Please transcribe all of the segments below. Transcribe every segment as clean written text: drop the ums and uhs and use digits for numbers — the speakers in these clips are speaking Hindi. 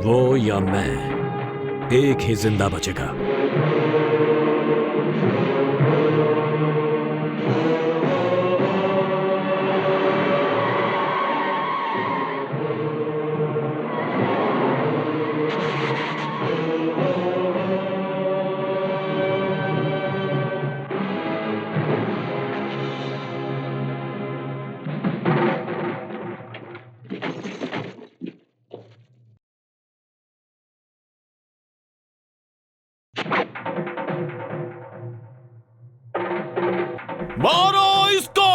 वो या मैं, एक ही जिंदा बचेगा। मारो इसको!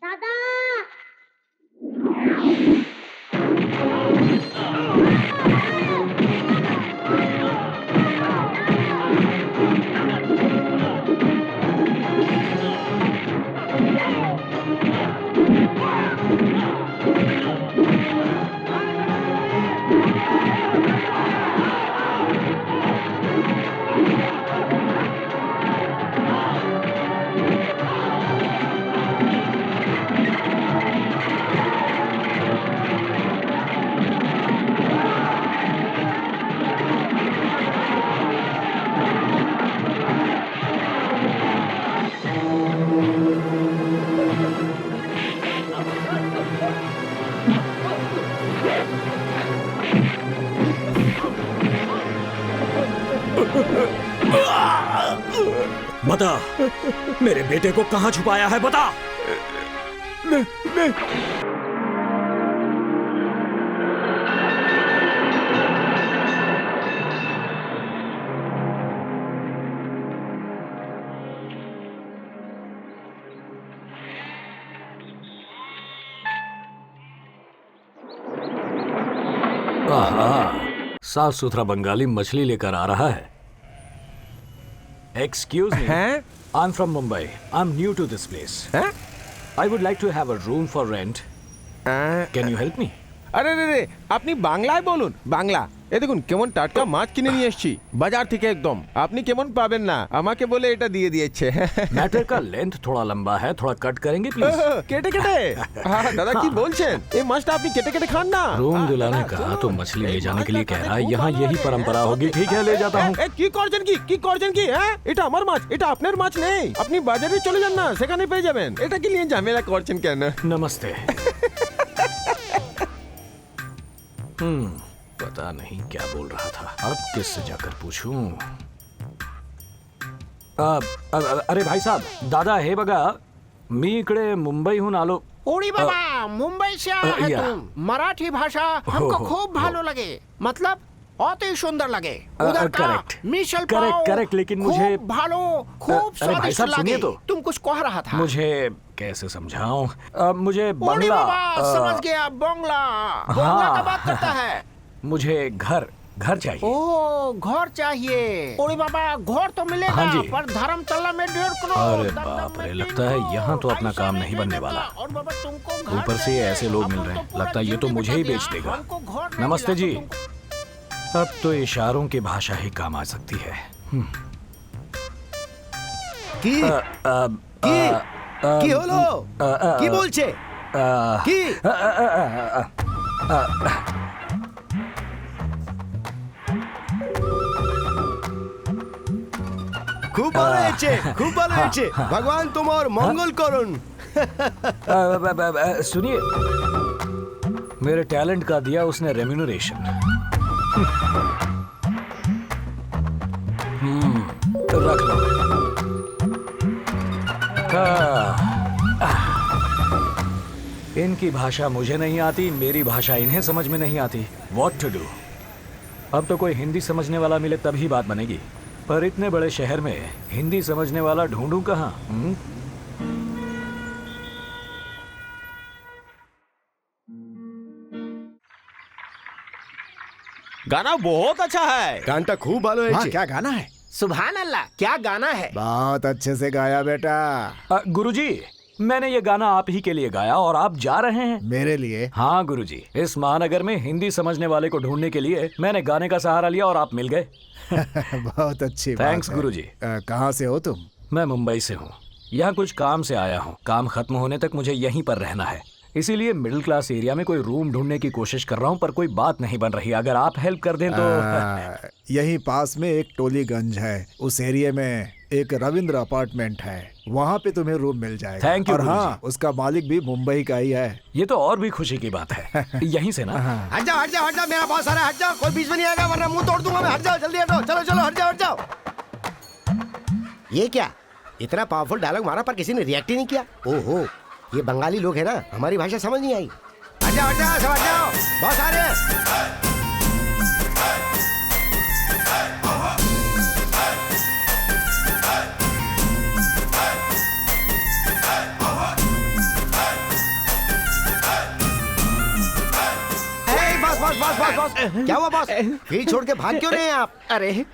दादा बता, मेरे बेटे को कहां छुपाया है, बता। आहा, साफ सुथरा बंगाली मछली लेकर आ रहा है। Excuse me. I'm from Mumbai. I'm new to this place. I would like to have a room for rent. Can you help me? আরে রে রে, আপনি বাংলায় বলুন। বাংলা। এই দেখুন কেমন টাটকা মাছ কিনে নিয়ে এসেছি বাজার থেকে একদম। আপনি কেমন পাবেন না, আমাকে বলে এটা দিয়ে দিয়েছে। मैटर का लेंथ थोड़ा लंबा है, थोड़ा कट करेंगे प्लीज। কেটে কেটে? দাদা কি বলছেন? এই মাছটা আপনি কেটে কেটে खान ना। रूम दिलाने का तो मछली ले जाने के लिए कह रहा है। यहाँ यही परंपरा होगी। ठीक है, ले जाता हूँ। কি করছেন কি? কি করছেন কি? হ্যাঁ, এটা আমার মাছ, এটা আপনার মাছ নেই। আপনি বাজারে চলে যান না, সেখানে পেয়ে যাবেন। এটা কি নিয়ে ঝামেলা করছেন কেন? नमस्ते। पता नहीं क्या बोल रहा था। अब किससे जाकर पूछूं? अरे भाई साहब, दादा हे बघा, मी इकडे मुंबईहून आलो. ओडी बाबा, मुंबई से आया है या. तुम. मराठी भाषा हमको हो, खूब भालो लगे. मतलब अति सुंदर लगे. उधर का correct. मिसल Correct, पाव correct, लेकिन मुझे- खूब भालो, खूब अरे भाई स्वादिष्ट साहब, सुनिए लगे. तो. तुम कुछ कह रहा था. मुझे कैसे समझाऊं? मुझे ओडी बंगला. बाबा, समझ गया. बंगला. बंगला का बात करता है. मुझे घर चाहिए. ओ, घर चाहिए. ओडी बाबा, घर तो मिलेगा. हाँ जी. पर धर्मतला में 1.5 करोड़. अरे दमदम बाप में रे, 3 लगता है करोड़. यहाँ तो अपना ऐसा काम नहीं बनने देगा. वाला. और बाबा तुमको घर ऊपर से चाहिए. ऐसे लोग मिल अपन रहे तो हैं. पूरा लगता है ये तो जिंदगी मुझे ही बता बेच दिया. देगा. हमको घर नहीं नमस्ते मिला जी. तो तुमको- अब तो इशारों की भाषा ही काम आ सकती है. কি কি কি হলো কি বলছে কি খুব ভালো হয়েছে খুব ভালো হয়েছে ভগবান তোমার মঙ্গল করুন सुनिए, मेरे टैलेंट का दिया उसने रेम्यूनरेशन. रख लो. इनकी भाषा मुझे नहीं आती, मेरी भाषा इन्हें समझ में नहीं आती. What to do? अब तो कोई हिंदी समझने वाला मिले तभी बात बनेगी. पर इतने बड़े शहर में हिंदी समझने वाला ढूंढूं कहाँ? गाना बहुत अच्छा है. গানটা খুব ভালো हाँ, হয়েছে क्या गाना है? सुभान अल्लाह, क्या गाना है? बहुत अच्छे से गाया बेटा गुरुजी, मैंने ये गाना आप ही के लिए गाया और आप जा रहे हैं. मेरे लिए हाँ गुरुजी, इस महानगर में हिंदी समझने वाले को ढूंढने के लिए मैंने गाने का सहारा लिया और आप मिल गए. बहुत अच्छी बात Thanks, है। गुरुजी। कहाँ से हो तुम मैं मुंबई से हूँ. यहाँ कुछ काम से आया हूँ. काम खत्म होने तक मुझे यहीं पर रहना है. इसीलिए मिडिल क्लास एरिया में कोई रूम ढूंढने की कोशिश कर रहा हूँ, पर कोई बात नहीं बन रही. अगर आप हेल्प कर दें तो. यहीं पास में एक टोलीगंज है, उस एरिया में एक रविंद्र अपार्टमेंट है, वहाँ पे तुम्हें रूम मिल जाएगा. Thank you, और गुरुजी। हाँ, उसका मालिक भी मुंबई का ही है. ये तो और भी खुशी की बात है. यहीं से ना. हट जाओ मेरा बॉस आ रहा है. हट जाओ, कोई बीच में नहीं आएगा वरना मुंह तोड़ दूंगा मैं. हट जाओ, जल्दी हटो. चलो चलो हट जाओ. ये क्या इतना पावरफुल डायलॉग मारा पर किसी ने रिएक्ट ही नहीं किया. ओहो, ये बंगाली लोग हैं ना, हमारी भाषा समझ नहीं आई. हट जाओ सब हट जाओ. बॉस आ रहे हैं. बॉस क्या हुआ बॉस? फील्ड छोड़ के भाग क्यों रहे हैं आप? अरे,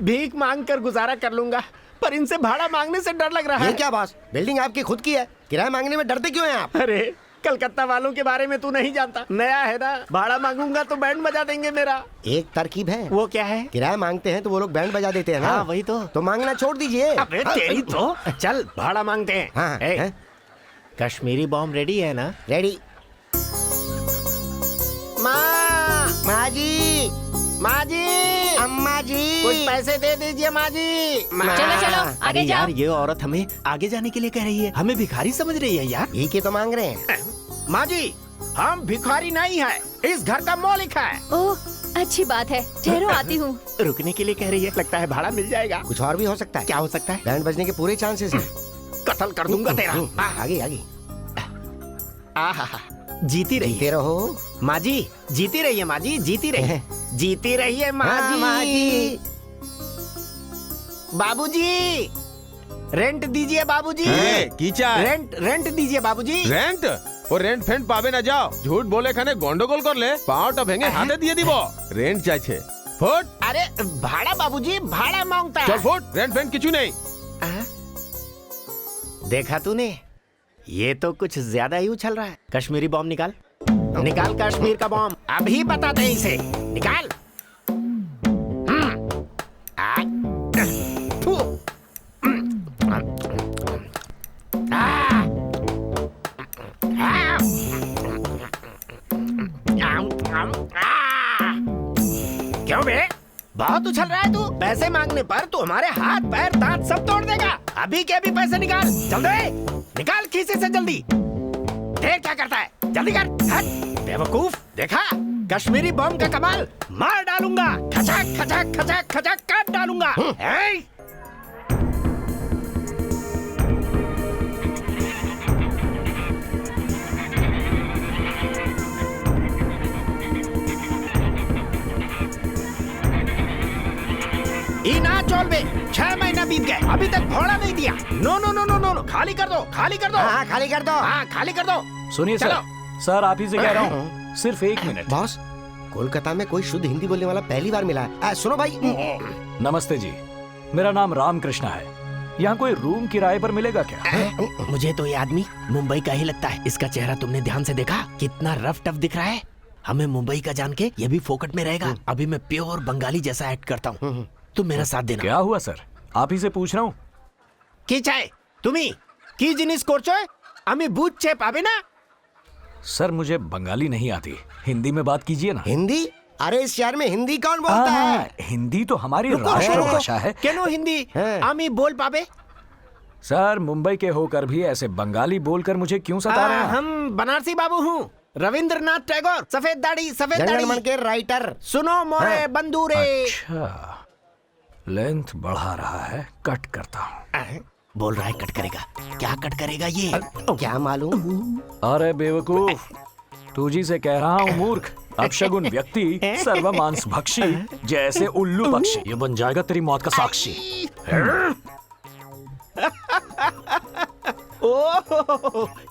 भीख मांग कर गुजारा कर लूंगा, पर इनसे भाड़ा मांगने से डर लग रहा ये है. क्या बॉस, बिल्डिंग आपकी खुद की है, किराया मांगने में डरते क्यों हैं आप? अरे, कलकत्ता वालों के बारे में तू नहीं जानता. नया है ना, भाड़ा मांगूंगा तो बैंड बजा देंगे मेरा. एक तरकीब है. वो क्या है? किराया मांगते हैं तो वो लोग बैंड बजा देते हैं ना. हाँ, वही तो मांगना छोड़ दीजिए. अबे तेरी तो. चल भाड़ा मांगते हैं. हाँ, ए, हाँ। कश्मीरी बॉम्ब रेडी है ना? रेडी. माँ जी, माँ जी, अम्मा जी, कुछ पैसे दे दीजिए माँ जी. चलो चलो अरे आगे यार, जाओ। ये औरत हमें आगे जाने के लिए कह रही है. हमें भिखारी समझ रही है यार. भीख ही तो मांग रहे हैं. माँ जी, हम भिखारी नहीं है, इस घर का मालिक है. ओह, अच्छी बात है. ठहरो, आती हूँ. रुकने के लिए कह रही है. लगता है भाड़ा मिल जाएगा. कुछ और भी हो सकता है. क्या हो सकता है? बैंड बजने के पूरे चांसेस हैं. कत्ल कर दूंगा तेरा. आगे आगे. आहा, जीती रही जीते रहो. माँ जी, जीती रही है माँ जी, जीती रही है. जीती रही है माँ हाँ, जी. माँ जी. बाबूजी, रेंट दीजिए बाबूजी. की चाय रेंट दीजिए बाबूजी. रेंट और रेंट फेंट पावे ना जाओ. झूठ बोले खाने गंडगोल कर ले, पाँव भेंगे हाथे दिए दिबो. रेंट चाहे फुट. अरे भाड़ा बाबूजी, भाड़ा मांगता है. चल फुट. रेंट फेंट किचू नहीं. देखा तूने, ये तो कुछ ज्यादा ही उछल रहा है. कश्मीरी बॉम्ब निकाल. निकाल कश्मीर का बॉम्ब. अभी बता दे इसे. निकाल. थू. क्यों बे? बहुत उछल रहा है तू. पैसे मांगने पर तू हमारे हाथ पैर दांत सब तोड़ देगा. अभी के अभी पैसे निकाल. जल्दी निकाल खीसे से जल्दी. देख क्या करता है. जल्दी कर. हट बेवकूफ. देखा कश्मीरी बम का कमाल. मार डालूंगा. खचक खचक खचक खचक काट डालूंगा. ई ना चोल बे 6 महीना बीत गए अभी तक भोड़ा नहीं दिया। No no no no no no, खाली कर दो, खाली कर दो। हाँ खाली कर दो। हाँ खाली कर दो। सुनिए सर, चलो। सर आप ही से कह रहा हूँ, सिर्फ 1 मिनट। बॉस, कोलकाता में कोई शुद्ध हिंदी बोलने वाला पहली बार मिला है। सुनो भाई। नमस्ते जी, मेरा नाम राम कृष्णा है। यहाँ कोई रूम किराए पर मिलेगा क्या? मुझे तो ये आदमी मुंबई का ही लगता है। इसका चेहरा तुमने ध्यान से देखा? कितना रफ टफ दिख रहा है। हमें मुंबई का जान के ये भी फोकट में रहेगा। अभी मैं प्योर बंगाली जैसा एक्ट करता हूँ, तुम मेरा साथ देना। क्या हुआ सर, आप ही से पूछ रहा हूँ। কি চাই তুমি? কি জিনিস করছো? আমি বুঝতে পাবে না। सर मुझे बंगाली नहीं आती, हिंदी में बात कीजिए ना। हिंदी? अरे इस शहर में हिंदी कौन बोलता है? हिंदी तो हमारी रुको, राष्ट्रभाषा है। কেন হিন্দি হ্যাঁ। আমি बोल पाबे? सर मुंबई के होकर भी ऐसे बंगाली बोलकर मुझे क्यों सता रहे हैं? हम बनारसी बाबू हूँ, रविंद्रनाथ टैगोर। सफेद दाढ़ी, सफेद जनगण मन दाढ़ी। के राइटर। सुनो मोरे बंदूरे। अच्छा, लेंथ बढ़ा रहा है, कट करता हूँ। बोल रहा है कट करेगा, क्या कट करेगा ये? क्या मालूम? अरे बेवकूफ, तू जी से कह रहा हूँ मूर्ख। अपशगुन व्यक्ति सर्वमांस भक्षी जैसे उल्लू पक्षी, ये बन जाएगा तेरी मौत का साक्षी। ओह,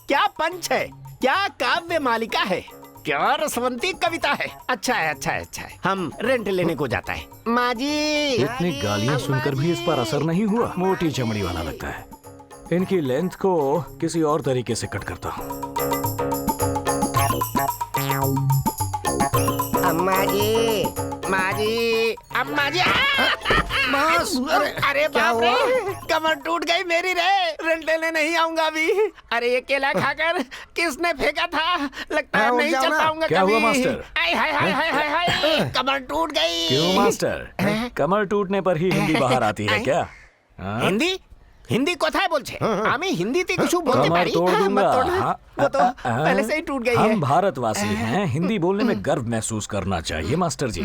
क्या पंच है, क्या काव्य मालिका है, क्या रसवंती कविता है। अच्छा है, अच्छा है, अच्छा है। हम रेंट लेने को जाता है। माँ जी, इतनी गालियां सुनकर भी इस पर असर नहीं हुआ। मोटी चमड़ी वाला लगता है। इनकी लेंथ को किसी और तरीके से कट करता हूँ। अम्मा जी। माँ जी, अम्मा जी। बॉस, अरे क्या बाप रे, हुआ? कमर टूट गई मेरी रे। रेंट लेने नहीं आऊंगा अभी। अरे ये केला खाकर किसने फेंका था? लगता है हाँ, नहीं उठ जाओ चल ना। पाऊंगा क्या कभी। हुआ मास्टर? हाय हाय हाय हाय हाय हाय, कमर टूट गई। क्यों मास्टर, कमर टूटने पर ही हिंदी बाहर आती है क्या? हाँ? हिंदी हिंदी कोথায় বলছে? আমি হিন্দিতে কিছু বলতে कमर পারি। तोड़ दूंगा। मत तोड़ना, हाँ, वो तो पहले से ही टूट गई है। हम भारतवासी हैं, हिंदी बोलने में गर्व महसूस करना चाहिए मास्टर जी।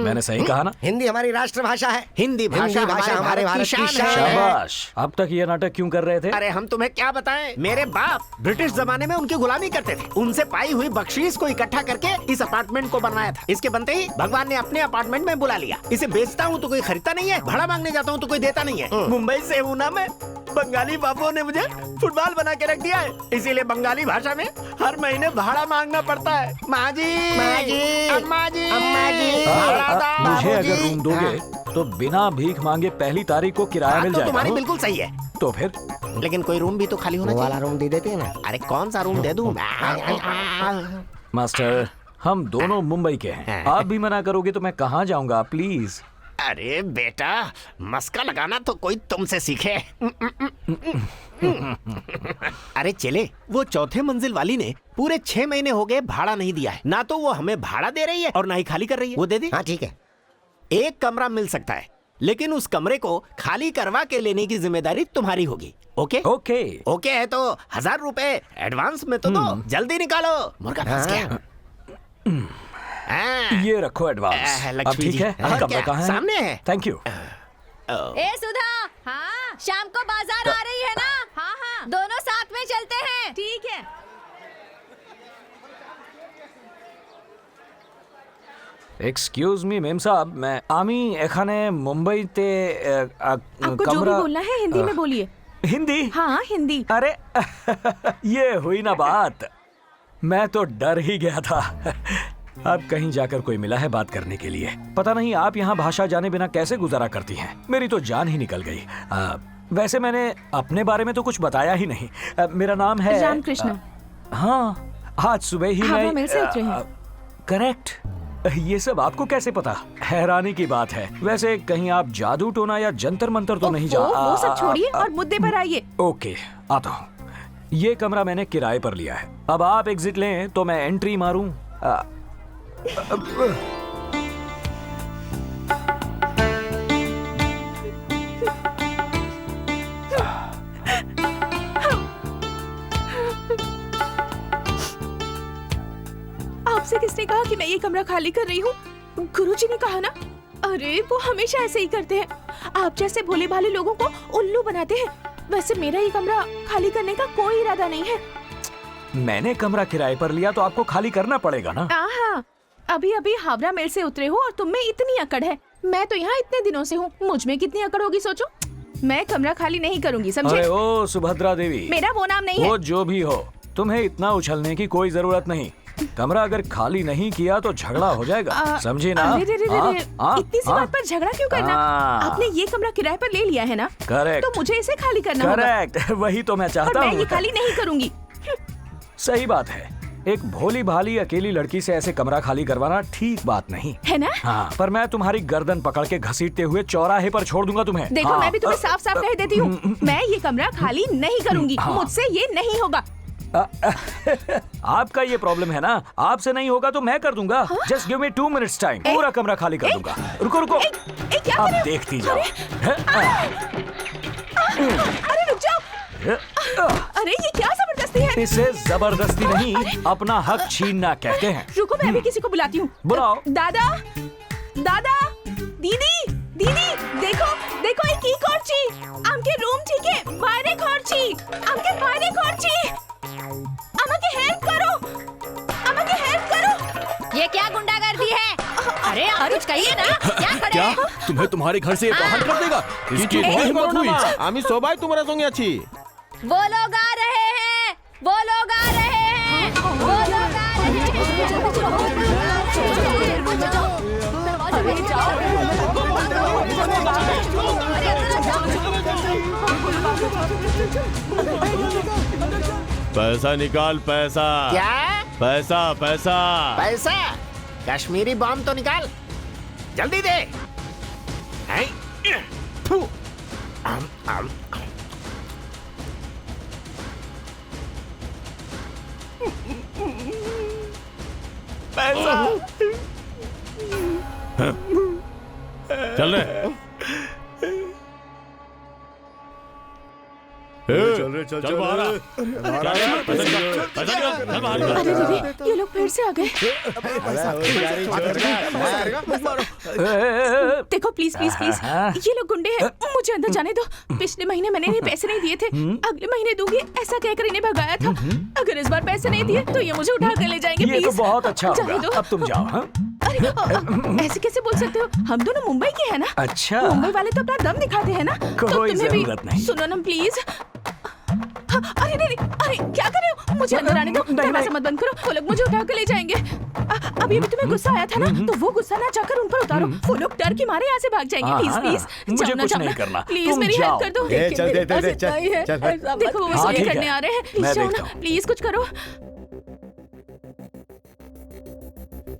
मैंने सही कहा ना? हिंदी हमारी राष्ट्रभाषा है। हिंदी भाषा हमारे भारत की शान है। शाबाश। अब तक ये नाटक क्यों कर रहे थे? अरे हम तुम्हें क्या बताएं, मेरे बाप ब्रिटिश जमाने में उनकी गुलामी करते थे। उनसे पाई हुई बख्शीश को इकट्ठा करके इस अपार्टमेंट को बनवाया था। इसके बनते ही भगवान ने अपने अपार्टमेंट में बुला लिया। इसे बेचता हूँ तो कोई खरीदता नहीं है, भाड़ा मांगने जाता हूँ तो कोई देता नहीं है। मुंबई से हूँ ना मैं, बंगाली बाबुओं ने मुझे फुटबॉल बना के रख दिया है। इसीलिए बंगाली भाषा में हर महीने भाड़ा मांगना पड़ता है। माँ जी, माँ जी, अम्मा जी, अम्मा जी, भाड़ा दो। मुझे अगर बाबूजी। रूम दोगे तो बिना भीख मांगे पहली तारीख को किराया बात मिल तो जाएगा। तुम्हारी हाँ? बिल्कुल सही है, तो फिर लेकिन कोई रूम भी तो खाली होना वो वाला चाहिए। रूम दे देते हैं ना। अरे कौन सा रूम दे दूं? मास्टर, हम दोनों मुंबई के हैं। आप भी मना करोगे तो मैं कहाँ जाऊंगा? प्लीज। अरे बेटा, मस्का लगाना तो कोई तुमसे सीखे। अरे चले, वो चौथे मंजिल वाली ने पूरे 6 महीने हो गए भाड़ा नहीं दिया है। ना तो वो हमें भाड़ा दे रही है और ना ही खाली कर रही है। वो दे दे। हाँ ठीक है। एक कमरा मिल सकता है, लेकिन उस कमरे को खाली करवा के लेने की जिम्मेदारी तुम्हारी होगी। ओके? ओके। ओके है तो 1000 रुपए एडवांस में तो दो। जल्दी निकालो, मुर्गा फंस गया। हाँ। ये रखो एडवांस। अब लक्ष्मी ठीक जी, है, और कमरा क्या? कहाँ है? सामने है। Thank you. ए सुधा, हाँ शाम को बाजार आ रही है ना? हाँ हाँ, दोनों साथ में चलते हैं। ठीक है। एक्सक्यूज मी मेम साहब, मैं आमी एखाने मुंबईते आपको जो भी बोलना है हिंदी में बोलिए। हिंदी? हाँ हिंदी। अरे ये हुई ना बात, मैं तो डर ही गया था। अब कहीं जाकर कोई मिला है बात करने के लिए। पता नहीं आप यहाँ भाषा जाने बिना कैसे गुजारा करती हैं। मेरी तो जान ही निकल गई। वैसे मैंने अपने बारे में तो कुछ बताया ही नहीं। मेरा नाम है रामकृष्ण। हाँ, आज सुबह ही हवा मैं मिल से उतरे हैं। करेक्ट। ये सब आपको कैसे पता? हैरानी की बात है। वैसे कहीं आप जादू टोना या जंतर मंतर तो नहीं वो सब छोड़िए और मुद्दे पर आइए। ओके, आता हूँ। ये कमरा मैंने किराए पर लिया है। अब आप एग्जिट लें तो मैं एंट्री मारूं। आपसे किसने कहा कि मैं ये कमरा खाली कर रही हूँ? गुरुजी ने कहा ना। अरे वो हमेशा ऐसे ही करते हैं। आप जैसे भोले भाले लोगों को उल्लू बनाते हैं। वैसे मेरा ये कमरा खाली करने का कोई इरादा नहीं है। मैंने कमरा किराए पर लिया तो आपको खाली करना पड़ेगा ना। हाँ, अभी अभी हावड़ा मेल से उतरे हो और तुम में इतनी अकड़ है। मैं तो यहाँ इतने दिनों से हूँ, मुझ में कितनी अकड़ होगी सोचो। मैं कमरा खाली नहीं करूँगी, समझे? अरे ओ सुभद्रा देवी, मेरा वो नाम नहीं है। वो जो भी हो, तुम्हें इतना उछलने की कोई जरूरत नहीं। कमरा अगर खाली नहीं किया तो झगड़ा हो जाएगा, समझी ना? अरे रे रे रे रे, इतनी सी बात पर झगड़ा क्यों करना? आपने ये कमरा किराए पर ले लिया है ना? करेक्ट, तो मुझे इसे खाली करना होगा। करेक्ट, वही तो मैं और चाहता मैं ये हूँ। खाली नहीं करूँगी। सही बात है, एक भोली भाली अकेली लड़की से ऐसे कमरा खाली करवाना ठीक बात नहीं है ना? हाँ, पर मैं तुम्हारी गर्दन पकड़ के घसीटते हुए चौराहे पर छोड़ दूंगा तुम्हें। देखो हाँ, मैं भी तुम्हें साफ साफ कह देती हूँ, मैं ये कमरा खाली नहीं करूँगी, मुझसे ये नहीं होगा। आपका ये प्रॉब्लम है ना, आपसे नहीं होगा तो मैं कर दूंगा। Just give me 2 minutes time, पूरा कमरा खाली कर दूंगा। रुको रुको, क्या आप कर रहे हो? देखती जाओ। अरे रुक जाओ। अरे ये क्या जबरदस्ती है? इसे जबरदस्ती नहीं, अपना हक छीनना कहते हैं। रुको मैं अभी किसी को बुलाती हूँ। बुलाओ। दादा, दादा, दीदी, दीदी, देखो देखो ये की करची? आमके रूम ठीक है, बाहरे करची, आमके बाहरे करची। আমাকে হেল্প করো, আমাকে হেল্প করো। ये क्या गुंडागर्दी है? अरे आप कुछ कहिए ना, क्या खड़े हैं? तुम्हें तुम्हारे घर से बाहर कर देगा? इसकी কিছু हिम्मत করো না हुई? মা, আমি সবাই তোমার সঙ্গে আছি। वो लोग आ रहे हैं, वो लोग आ रहे हैं, वो लोग आ रहे पैसा निकाल, पैसा। क्या? पैसा पैसा। पैसा? कश्मीरी बम तो निकाल, जल्दी दे। हैं? थू। आम, आम। पैसा। चल रहे चल बाहर आ। अरे दीदी, ये लोग फिर से आ गए। देखो प्लीज प्लीज प्लीज, ये लोग गुंडे हैं, मुझे अंदर जाने दो। पिछले महीने मैंने इन्हें पैसे नहीं दिए थे, अगले महीने दूंगी ऐसा कहकर इन्हें भगाया था। अगर इस बार पैसे नहीं दिए तो ये मुझे उठा कर ले जाएंगे। ये तो प्लीज बहुत अच्छा जाने होगा। दो। अब तुम जाओ। हाँ? अरे ऐसे कैसे बोल सकते हो? हम दोनों मुंबई के हैं ना। अच्छा, मुंबई वाले तो अपना दम दिखाते हैं ना। तो कोई तुम्हें भी जरूरत नहीं। सुनो ना प्लीज। अरे नहीं, अरे क्या कर रहे हो? मुझे अंदर आने दो, दरवाजा मत बंद करो, वो लोग मुझे उठा कर ले जाएंगे। अभी अभी तुम्हें गुस्सा आया था ना, तो वो गुस्सा ना जाकर उन पर उतारो। वो लोग डर के मारे यहाँ से भाग जाएंगे। प्लीज प्लीज, मुझे कुछ नहीं करना, प्लीज तुम मेरी जाओ। हेल्प कर दो। चल, दे, दे, दे, बस इतना ही है। चल, चल, देखो वो हाँ, वसूली ठीक करने है। आ रहे हैं, मैं प्लीज जाओ देखता ना, हूँ। प्लीज कुछ करो।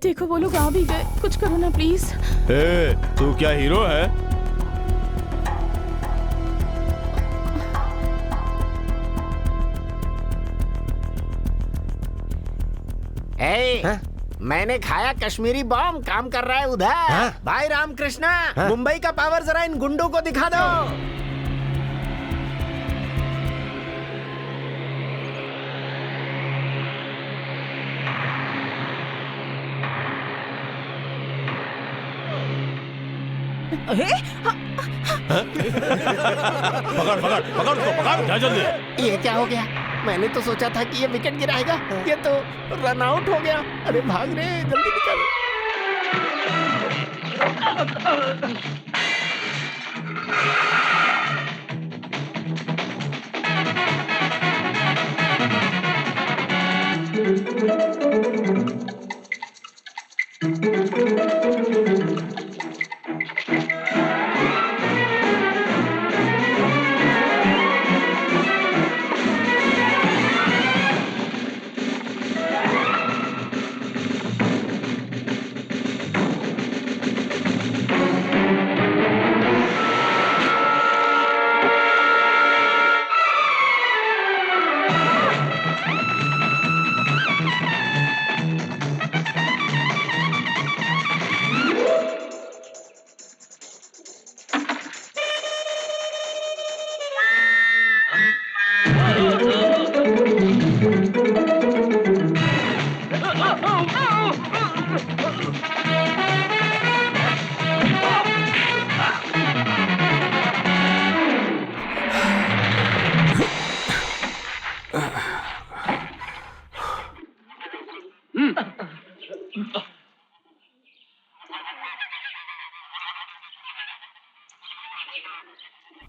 देखो वो लोग आ भी गए, कुछ करो ना प्लीज। तू क्या हीरो है? ए, मैंने खाया कश्मीरी बम, काम कर रहा है उधर। भाई रामकृष्णा, मुंबई का पावर जरा इन गुंडों को दिखा दो। पकड़ पकड़ पकड़ उसको, पकड़, जा जल्दी। ये क्या हो गया? मैंने तो सोचा था कि ये विकेट गिराएगा, ये तो रन आउट हो गया। अरे भाग रे, जल्दी निकल।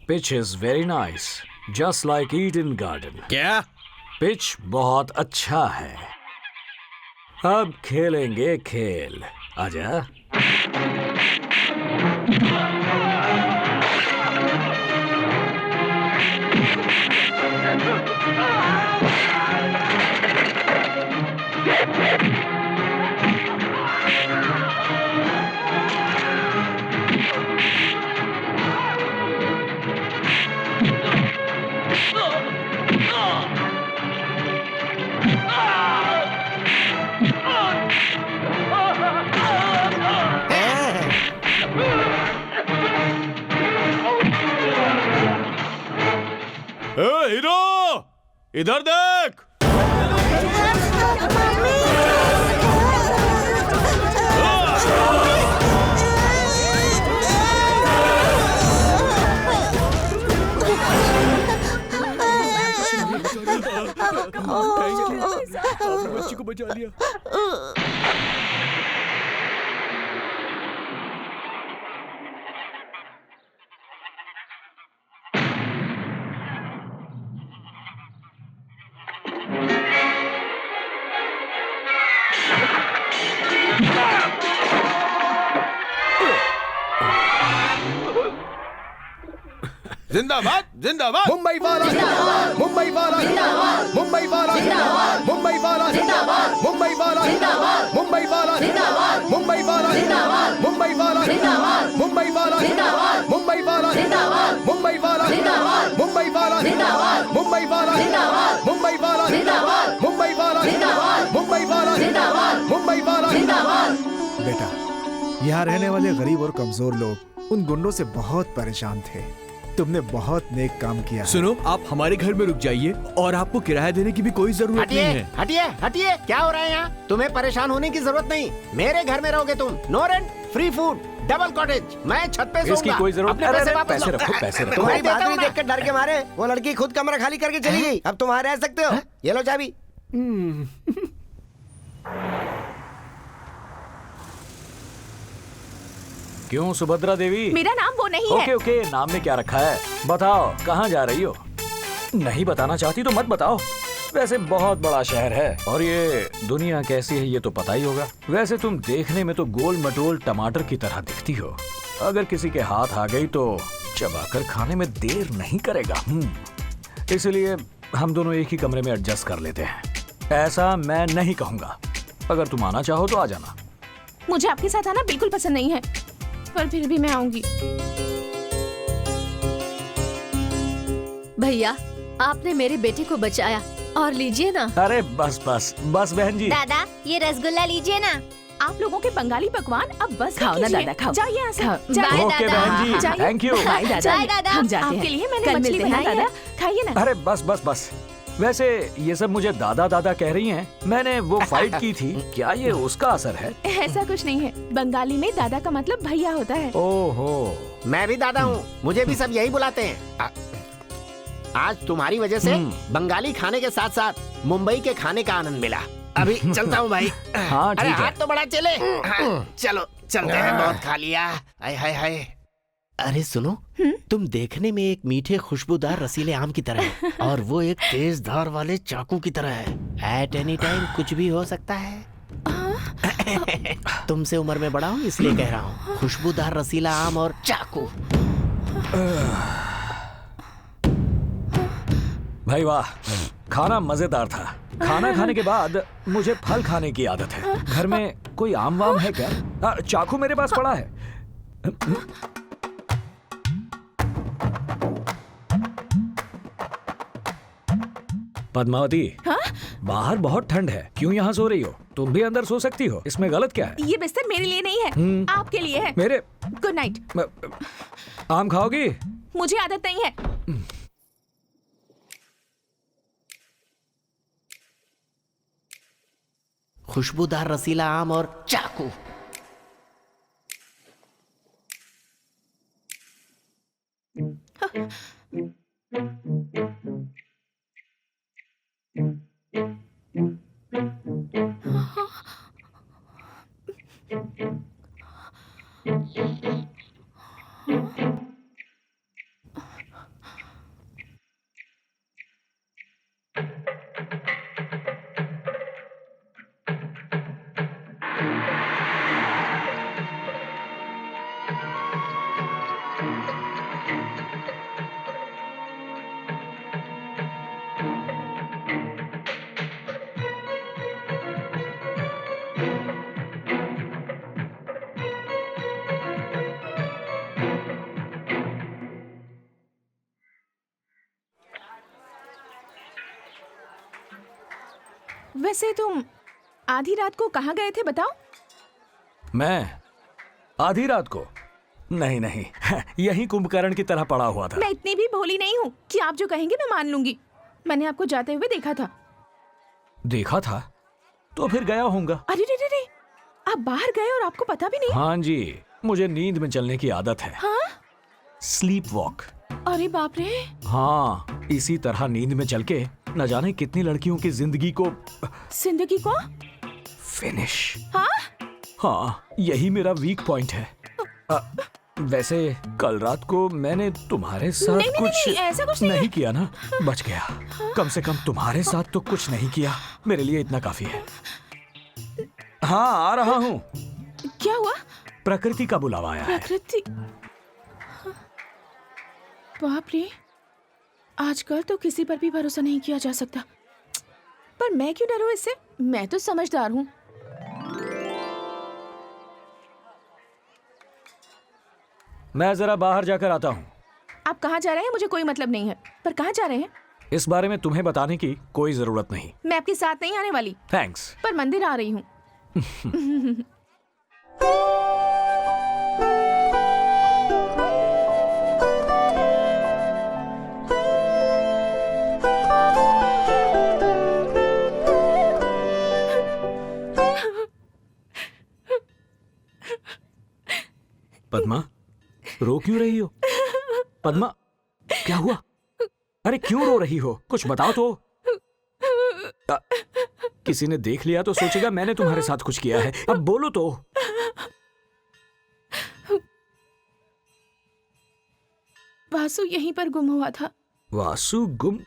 Pitch is very nice, just like Eden garden. क्या? पिच बहुत अच्छा है। अब खेलेंगे खेल। आजा। ए हीरो, इधर देख। बच्ची को बचा लिया। जिंदाबाद जिंदाबाद। मुंबई वाला जिंदाबाद, मुंबई वाला जिंदाबाद, मुंबई वाला जिंदाबाद, मुंबई वाला जिंदाबाद, मुंबई वाला जिंदाबाद, मुंबई वाला जिंदाबाद, मुंबई वाला जिंदाबाद, मुंबई वाला जिंदाबाद, मुंबई वाला जिंदाबाद, मुंबई वाला जिंदाबाद, मुंबई वाला जिंदाबाद, मुंबई वाला जिंदाबाद, मुंबई वाला जिंदाबाद, मुंबई वाला जिंदाबाद, मुंबई वाला जिंदाबाद, मुंबई वाला जिंदाबाद, मुंबई वाला जिंदाबाद। बेटा, यहाँ रहने वाले गरीब और कमजोर लोग उन गुंडों से बहुत परेशान थे। तुमने बहुत नेक काम किया है। सुनो, आप हमारे घर में रुक जाइए और आपको किराया देने की भी कोई जरूरत नहीं है। हटिए हटिए, क्या हो रहा है यहाँ? तुम्हें परेशान होने की जरूरत नहीं। मेरे घर में रहोगे तुम। No rent, free food, double cottage. मैं छत पे सोऊंगा। इसकी कोई जरूरत अपने नहीं। पैसे अरे, वापस पैसे लो। रखो, पैसे रखो। तुम्हारी देता हूँ बहादुरी ना। देख कर डर के मारे वो लड़की खुद कमरा खाली करके चली गई। अब तुम वहाँ रह सकते हो। ये लो चाबी। क्यों सुभद्रा देवी? मेरा नाम वो नहीं ओके है। ओके, नाम में क्या रखा है? बताओ, कहाँ जा रही हो? नहीं बताना चाहती तो मत बताओ। वैसे बहुत बड़ा शहर है और ये दुनिया कैसी है ये तो पता ही होगा। वैसे तुम देखने में तो गोल मटोल टमाटर की तरह दिखती हो। अगर किसी के हाथ आ गई तो चबाकर खाने में देर नहीं करेगा। इसलिए हम दोनों एक ही कमरे में एडजस्ट कर लेते हैं। ऐसा मैं नहीं कहूँगा। अगर तुम आना चाहो तो आ जाना। मुझे आपके साथ आना बिल्कुल पसंद नहीं है, पर फिर भी मैं आऊंगी। भैया, आपने मेरे बेटे को बचाया और लीजिए ना। अरे बस बस बस बहन जी। दादा, ये रसगुल्ला लीजिए ना। आप लोगों के बंगाली पकवान अब बस खाओ ना कीजिए। दादा, खाओ। जाइए यहाँ से। बाय ओके दादा। बहन जी, जाइए। Thank you. बाय दादा, बाय दादा। हम जाते हैं। आपके लिए मैंने कल मछली मिलते हैं बनाई है, दादा। खाइए ना। अरे बस बस बस। वैसे ये सब मुझे दादा दादा कह रही हैं। मैंने वो फाइट की थी, क्या ये उसका असर है? ऐसा कुछ नहीं है। बंगाली में दादा का मतलब भैया होता है। ओहो। मैं भी दादा हूँ, मुझे भी सब यही बुलाते हैं। आज तुम्हारी वजह से बंगाली खाने के साथ साथ मुंबई के खाने का आनंद मिला। अभी चलता हूँ भाई। हाँ, अरे ठीक है। हाथ तो बड़ा चले। हाँ, चलो चलते हैं, बहुत खा लिया। हाय हाय हाय। अरे सुनो, तुम देखने में एक मीठे खुशबूदार रसीले आम की तरह है और वो एक तेज धार वाले चाकू की तरह है। एट एनी टाइम कुछ भी हो सकता है। तुमसे उम्र में बड़ा हूँ इसलिए कह रहा हूँ। खुशबूदार रसीला आम और चाकू। भाई वाह, खाना मजेदार था। खाना खाने के बाद मुझे फल खाने की आदत है। घर में कोई आम वाम है क्या? चाकू मेरे पास पड़ा है। पद्मावती, हाँ? बाहर बहुत ठंड है, क्यों यहाँ सो रही हो? तुम भी अंदर सो सकती हो, इसमें गलत क्या है? ये बिस्तर मेरे लिए नहीं है, आपके लिए है। मेरे गुड नाइट। आम खाओगी? मुझे आदत नहीं है। खुशबूदार रसीला आम और चाकू। वैसे तुम आधी रात को कहाँ गए थे बताओ? मैं आधी रात को? नहीं नहीं, यहीं कुंभकर्ण की तरह पड़ा हुआ था। मैं इतनी भी भोली नहीं हूँ कि आप जो कहेंगे मैं मान लूंगी। मैंने आपको जाते हुए देखा था। देखा था? तो फिर गया होऊंगा। अरे रे रे रे, आप बाहर गए और आपको पता भी नहीं? हाँ जी, मुझे नींद में चलने की आदत है। हाँ? Sleep walk. अरे बाप रे। हाँ, इसी तरह नींद में चल के न जाने कितनी लड़कियों की जिंदगी को फिनिश। हाँ? हाँ, यही मेरा वीक पॉइंट है। वैसे कल रात को मैंने तुम्हारे साथ नहीं, ऐसा कुछ नहीं किया ना, बच गया। कम से कम तुम्हारे साथ तो कुछ नहीं किया, मेरे लिए इतना काफी है। हाँ, आ रहा हूँ। क्या हुआ? प्रकृति का बुलावा आया है। प्रकृति? बाप रे, आजकल तो किसी पर भी भरोसा नहीं किया जा सकता। पर मैं क्यों डरूं इससे? मैं तो समझदार हूँ। मैं जरा बाहर जाकर आता हूँ। आप कहाँ जा रहे हैं मुझे कोई मतलब नहीं है, पर कहाँ जा रहे हैं? इस बारे में तुम्हें बताने की कोई जरूरत नहीं। मैं आपके साथ नहीं आने वाली। थैंक्स। पर मंदिर आ रही हूँ। पद्मा, रो क्यों रही हो? पद्मा, क्या हुआ? अरे क्यों रो रही हो? कुछ बताओ तो। किसी ने देख लिया तो सोचेगा मैंने तुम्हारे साथ कुछ किया है। अब बोलो तो। वासु यहीं पर गुम हुआ था। वासु गुम?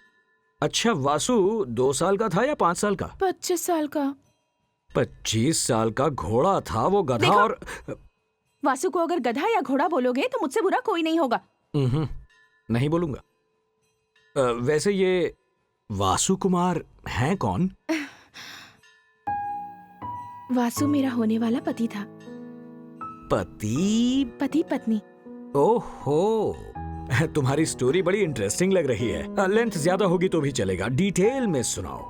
अच्छा, वासु 2 साल का था या 5 साल का? 25 साल का। 25 साल का घोड़ा था वो, गधा। और वासु को अगर गधा या घोड़ा बोलोगे तो मुझसे बुरा कोई नहीं होगा। नहीं बोलूंगा। वैसे ये वासु कुमार हैं कौन? वासु मेरा होने वाला पति था। पति पत्नी। ओहो, तुम्हारी स्टोरी बड़ी इंटरेस्टिंग लग रही है। लेंथ ज्यादा होगी तो भी चलेगा, डिटेल में सुनाओ।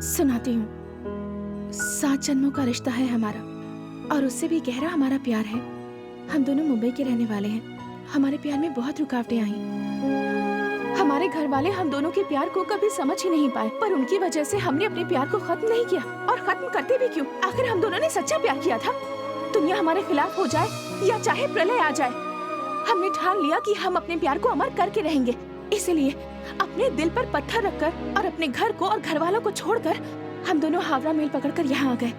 सुनाती हूँ। 7 जन्मों का रिश्ता है हमारा, और उससे भी गहरा हमारा प्यार है। हम दोनों मुंबई के रहने वाले हैं। हमारे प्यार में बहुत रुकावटें आई। हमारे घर वाले हम दोनों के प्यार को कभी समझ ही नहीं पाए, पर उनकी वजह से हमने अपने प्यार को खत्म नहीं किया। और खत्म करते भी क्यों? आखिर हम दोनों ने सच्चा प्यार किया था। दुनिया हमारे खिलाफ हो जाए या चाहे प्रलय आ जाए, हमने ठान लिया कि हम अपने प्यार को अमर करके रहेंगे। इसलिए अपने दिल पर पत्थर रखकर और अपने घर को और घर वालों को छोड़कर हम दोनों हावड़ा मेल पकड़कर यहाँ आ गए।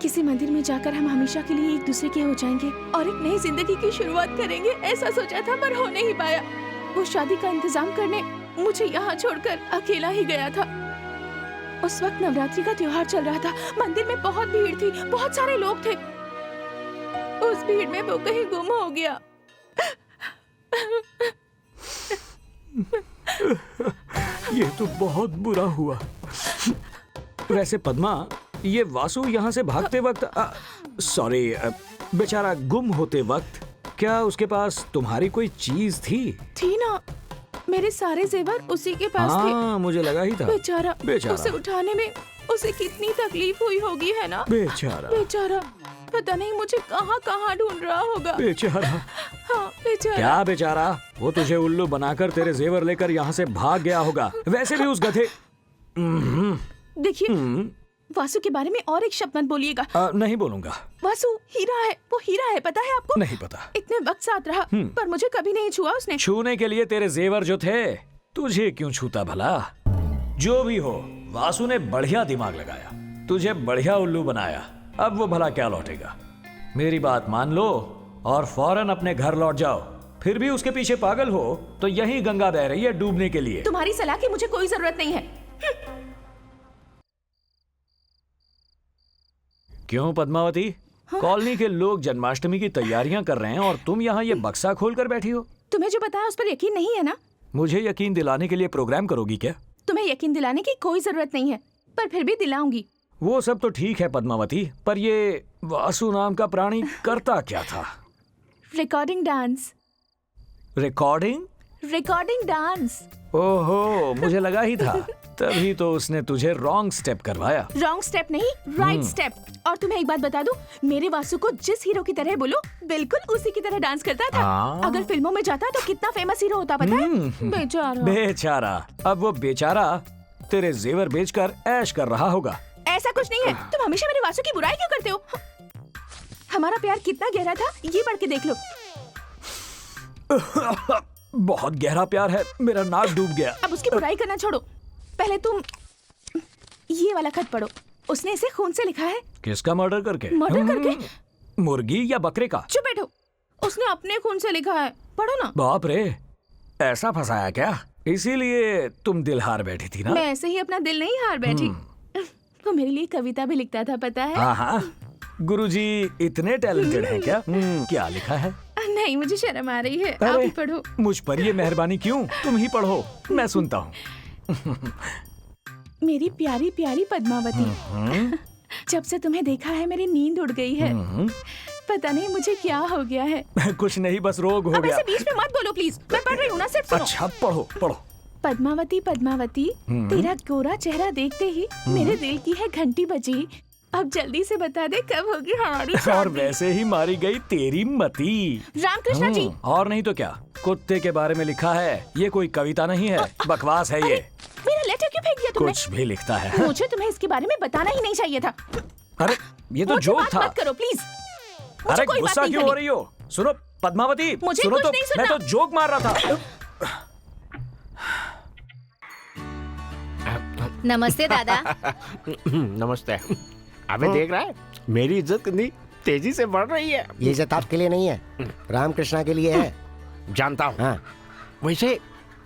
किसी मंदिर में जाकर हम हमेशा के लिए एक दूसरे के हो जाएंगे और एक नई जिंदगी की शुरुआत करेंगे, ऐसा सोचा था, पर हो नहीं पाया। वो शादी का इंतजाम करने मुझे यहाँ छोड़कर अकेला ही गया था। उस वक्त नवरात्रि का त्योहार चल रहा था। मंदिर में बहुत भीड़ थी, बहुत सारे लोग थे। उस भीड़ में वो कहीं गुम हो गया। ये तो बहुत बुरा हुआ। वैसे पद्मा, ये वासु यहाँ से भागते वक्त, सॉरी, बेचारा गुम होते वक्त, क्या उसके पास तुम्हारी कोई चीज थी? थी ना, मेरे सारे जेवर उसी के पास थे। हाँ, मुझे लगा ही था। बेचारा, उसे उठाने में उसे कितनी तकलीफ हुई होगी, है ना? बेचारा पता नहीं मुझे कहाँ कहाँ ढूंढ रहा होगा। बेचारा। हाँ, बेचारा। क्या बेचारा? वो तुझे उल्लू बनाकर तेरे जेवर लेकर यहाँ से भाग गया होगा। वैसे भी उस गधे। देखिए, वासु के बारे में और एक शब्द मत बोलिएगा। नहीं बोलूंगा। वासु हीरा है, वो हीरा है, पता है आपको? नहीं पता। इतने वक्त साथ रहा, पर मुझे कभी नहीं छुआ उसने। छूने के लिए तेरे जेवर जो थे, तुझे क्यों छूता भला? जो भी हो, वासु ने बढ़िया दिमाग लगाया, तुझे बढ़िया उल्लू बनाया। अब वो भला क्या लौटेगा? मेरी बात मान लो और फौरन अपने घर लौट जाओ। फिर भी उसके पीछे पागल हो तो यही गंगा बह रही है डूबने के लिए। तुम्हारी सलाह की मुझे कोई जरूरत नहीं है। क्यों पद्मावती? कॉलोनी के लोग जन्माष्टमी की तैयारियां कर रहे हैं और तुम यहाँ ये बक्सा खोल कर बैठी हो। तुम्हें जो बताया उस पर यकीन नहीं है ना? मुझे यकीन दिलाने के लिए प्रोग्राम करोगी क्या? तुम्हें यकीन दिलाने की कोई जरूरत नहीं है, पर फिर भी दिलाऊंगी। वो सब तो ठीक है पद्मावती, पर ये वासु नाम का प्राणी करता क्या था? Recording dance. Recording dance. ओहो, मुझे लगा ही था। तभी तो उसने तुझे रॉन्ग स्टेप करवाया। रॉन्ग स्टेप नहीं, राइट स्टेप। और तुम्हें एक बात बता दूं, मेरे वासु को जिस हीरो की तरह बोलो, बिल्कुल उसी की तरह डांस करता था। अगर फिल्मों में जाता तो कितना फेमस हीरो होता पता है? बेचारा। बेचारा। अब वो बेचारा तेरे जेवर बेचकर ऐश कर रहा होगा। ऐसा कुछ नहीं है। तुम हमेशा मेरे वासु की बुराई क्यों करते हो? हमारा प्यार कितना गहरा था, ये पढ़ के देख लो। बहुत गहरा प्यार है, मेरा नाक डूब गया। अब उसकी बुराई करना छोड़ो, पहले तुम ये वाला खत पढ़ो। उसने इसे खून से लिखा है। किसका मर्डर करके? मर्डर करके? मुर्गी या बकरे का? चुप बैठो। उसने अपने खून से लिखा है, पढ़ो ना। बाप रे, ऐसा फंसाया क्या? इसीलिए तुम दिल हार बैठी थी ना? मैं ऐसे ही अपना दिल नहीं हार बैठी। वो मेरे लिए कविता भी लिखता था, पता है? हाँ हाँ, गुरुजी इतने टैलेंटेड हैं क्या? क्या लिखा है? नहीं, मुझे शर्म आ रही है। आप ही पढ़ो। मुझ पर ये मेहरबानी क्यों? तुम ही पढ़ो, मैं सुनता हूँ। मेरी प्यारी प्यारी पद्मावती, जब से तुम्हें देखा है मेरी नींद उड़ गई है। पता नहीं मुझे क्या हो गया है। कुछ नहीं, बस रोग हो अब गया। ऐसे बीच में मत बोलो प्लीज, मैं पढ़ रही हूँ ना, सिर्फ सुनो। अच्छा, पढ़ो पढ़ो। पद्मावती पद्मावती, तेरा गोरा चेहरा देखते ही मेरे दिल की है घंटी बजी। अब जल्दी से बता दे कब होगी हमारी शादी। और वैसे ही मारी गई तेरी मती। रामकृष्ण जी। और नहीं तो क्या, कुत्ते के बारे में लिखा है। ये कोई कविता नहीं है, बकवास है ये। मेरा लेटर क्यों फेंक दिया तुमने? कुछ भी लिखता है। मुझे तुम्हें इसके बारे में बताना ही नहीं चाहिए था। अरे ये तो जोक था। मत करो प्लीज। अरे गुस्सा क्यों हो रही हो? सुनो पद्मावती, मुझे सुनो कुछ तो, नहीं सुनना। मैं तो जोक मार रहा था। नमस्ते दादा। नमस्ते। अबे देख रहा है, मेरी इज्जत कितनी तेजी से बढ़ रही है। ये इज्जत आपके लिए नहीं है, रामकृष्णा के लिए है। जानता हूँ। हाँ। वैसे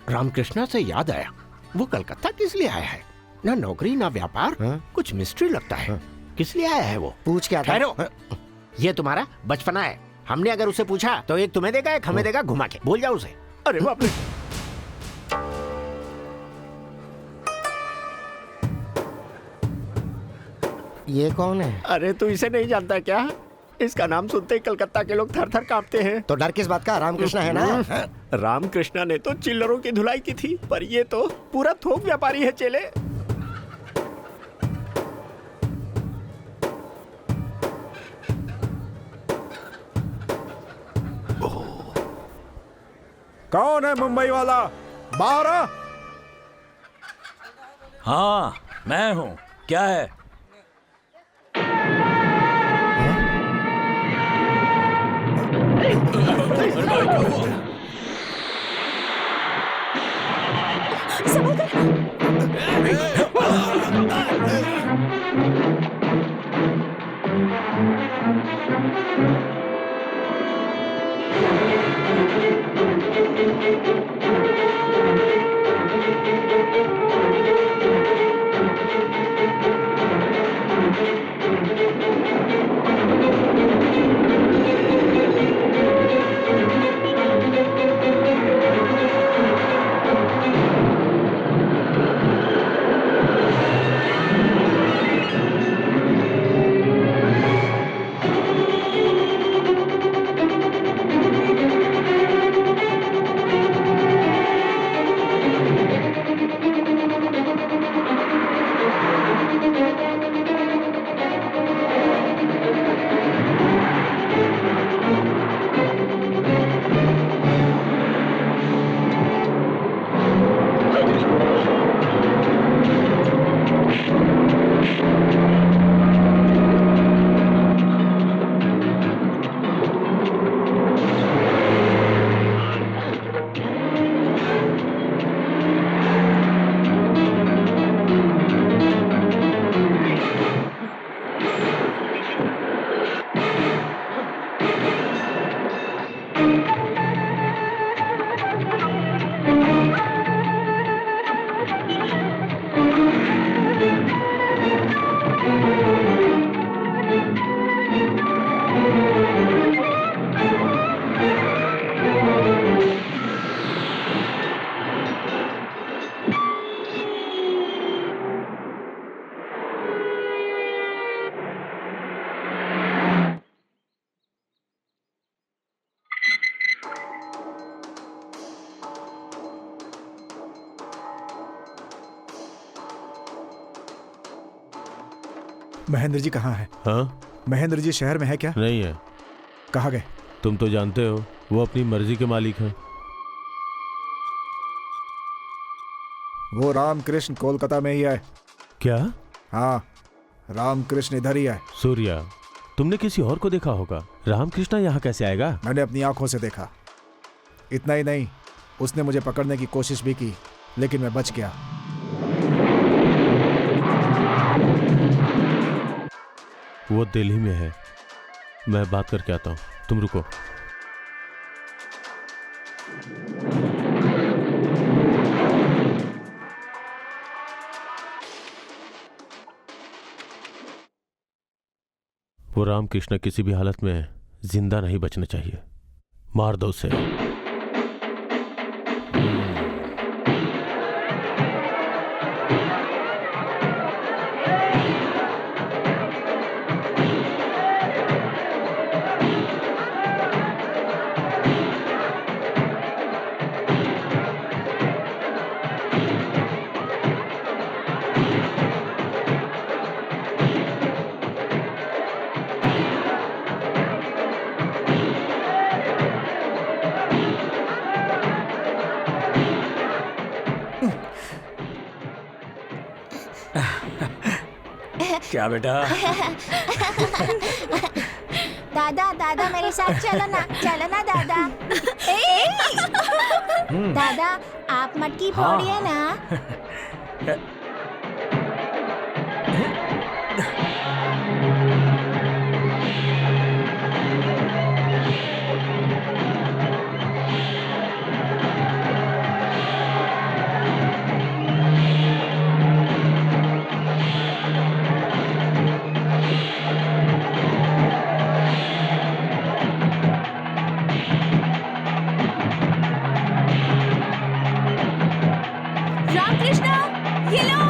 रामकृष्णा से याद आया, वो कलकत्ता किस लिए आया है? ना नौकरी ना व्यापार। हाँ? कुछ मिस्ट्री लगता है। किस लिए आया है वो? पूछ क्या था? ठहरो, ये तुम्हारा बचपना है। हमने अगर उसे पूछा तो एक तुम्हें देगा, एक हमें देगा घुमा के। बोल जाओ उसे। अरे बाप रे। ये कौन है? अरे तू इसे नहीं जानता क्या? इसका नाम सुनते ही कलकत्ता के लोग थर थर कांपते हैं। तो डर किस बात का? रामकृष्णा है ना? रामकृष्णा ने तो चिल्लरों की धुलाई की थी, पर ये तो पूरा थोक व्यापारी है चेले। कौन है मुंबई वाला? बाहर आ। हाँ, मैं हूँ। क्या है? महेंद्र जी कहाँ है? हाँ? महेंद्र जी शहर में है क्या? नहीं है। कहाँ गए? तुम तो जानते हो वो अपनी मर्जी के मालिक हैं। वो रामकृष्ण कोलकाता में ही है। क्या? हाँ, रामकृष्ण इधर ही है। सूर्या, तुमने किसी और को देखा होगा। रामकृष्ण यहाँ कैसे आएगा? मैंने अपनी आंखों से देखा। इतना ही नहीं, उसने मुझे पकड़ने की कोशिश भी की, लेकिन मैं बच गया। वो दिल्ली में है, मैं बात करके आता हूँ, तुम रुको। वो रामकृष्ण किसी भी हालत में जिंदा नहीं बचना चाहिए, मार दो उसे। क्या बेटा? दादा दादा मेरे साथ चलो ना दादा। दादा आप मटकी फोड़िए ना। रामकृष्ण, ये लो।